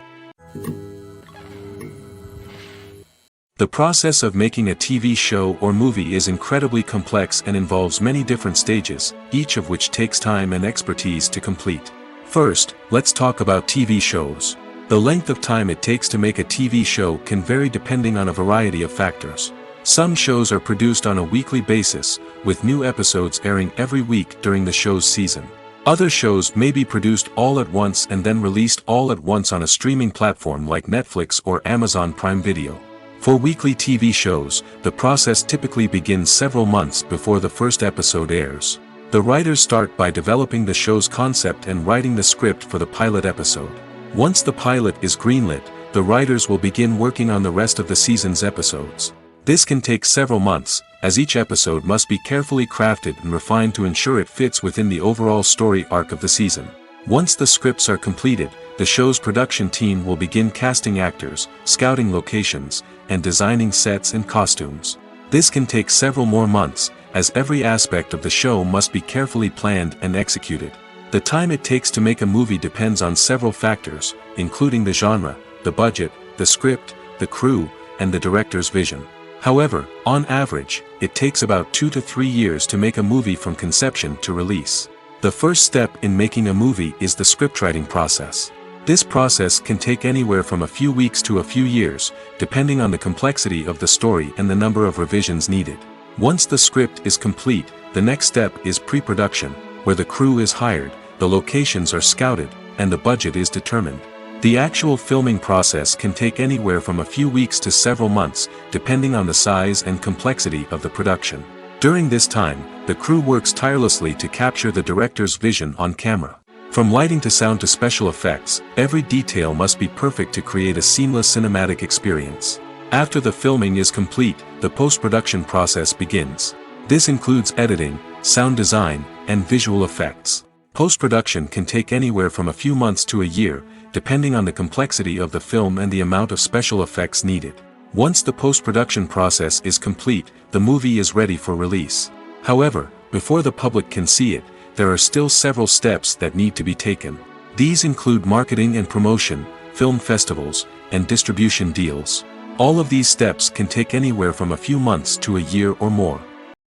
The process of making a TV show or movie is incredibly complex and involves many different stages, each of which takes time and expertise to complete. First, let's talk about TV shows. The length of time it takes to make a TV show can vary depending on a variety of factors. Some shows are produced on a weekly basis, with new episodes airing every week during the show's season. Other shows may be produced all at once and then released all at once on a streaming platform like Netflix or Amazon Prime Video. For weekly TV shows, the process typically begins several months before the first episode airs. The writers start by developing the show's concept and writing the script for the pilot episode. Once the pilot is greenlit, the writers will begin working on the rest of the season's episodes. This can take several months, as each episode must be carefully crafted and refined to ensure it fits within the overall story arc of the season. Once the scripts are completed, the show's production team will begin casting actors, scouting locations, and designing sets and costumes. This can take several more months, as every aspect of the show must be carefully planned and executed. The time it takes to make a movie depends on several factors, including the genre, the budget, the script, the crew, and the director's vision. However, on average, it takes about 2 to 3 years to make a movie from conception to release. The first step in making a movie is the scriptwriting process. This process can take anywhere from a few weeks to a few years, depending on the complexity of the story and the number of revisions needed. Once the script is complete, the next step is pre-production, where the crew is hired, the locations are scouted, and the budget is determined. The actual filming process can take anywhere from a few weeks to several months, depending on the size and complexity of the production. During this time, the crew works tirelessly to capture the director's vision on camera. From lighting to sound to special effects, every detail must be perfect to create a seamless cinematic experience. After the filming is complete, the post-production process begins. This includes editing, sound design, and visual effects. Post-production can take anywhere from a few months to a year, depending on the complexity of the film and the amount of special effects needed. Once the post-production process is complete, the movie is ready for release. However, before the public can see it, there are still several steps that need to be taken. These include marketing and promotion, film festivals, and distribution deals. All of these steps can take anywhere from a few months to a year or more.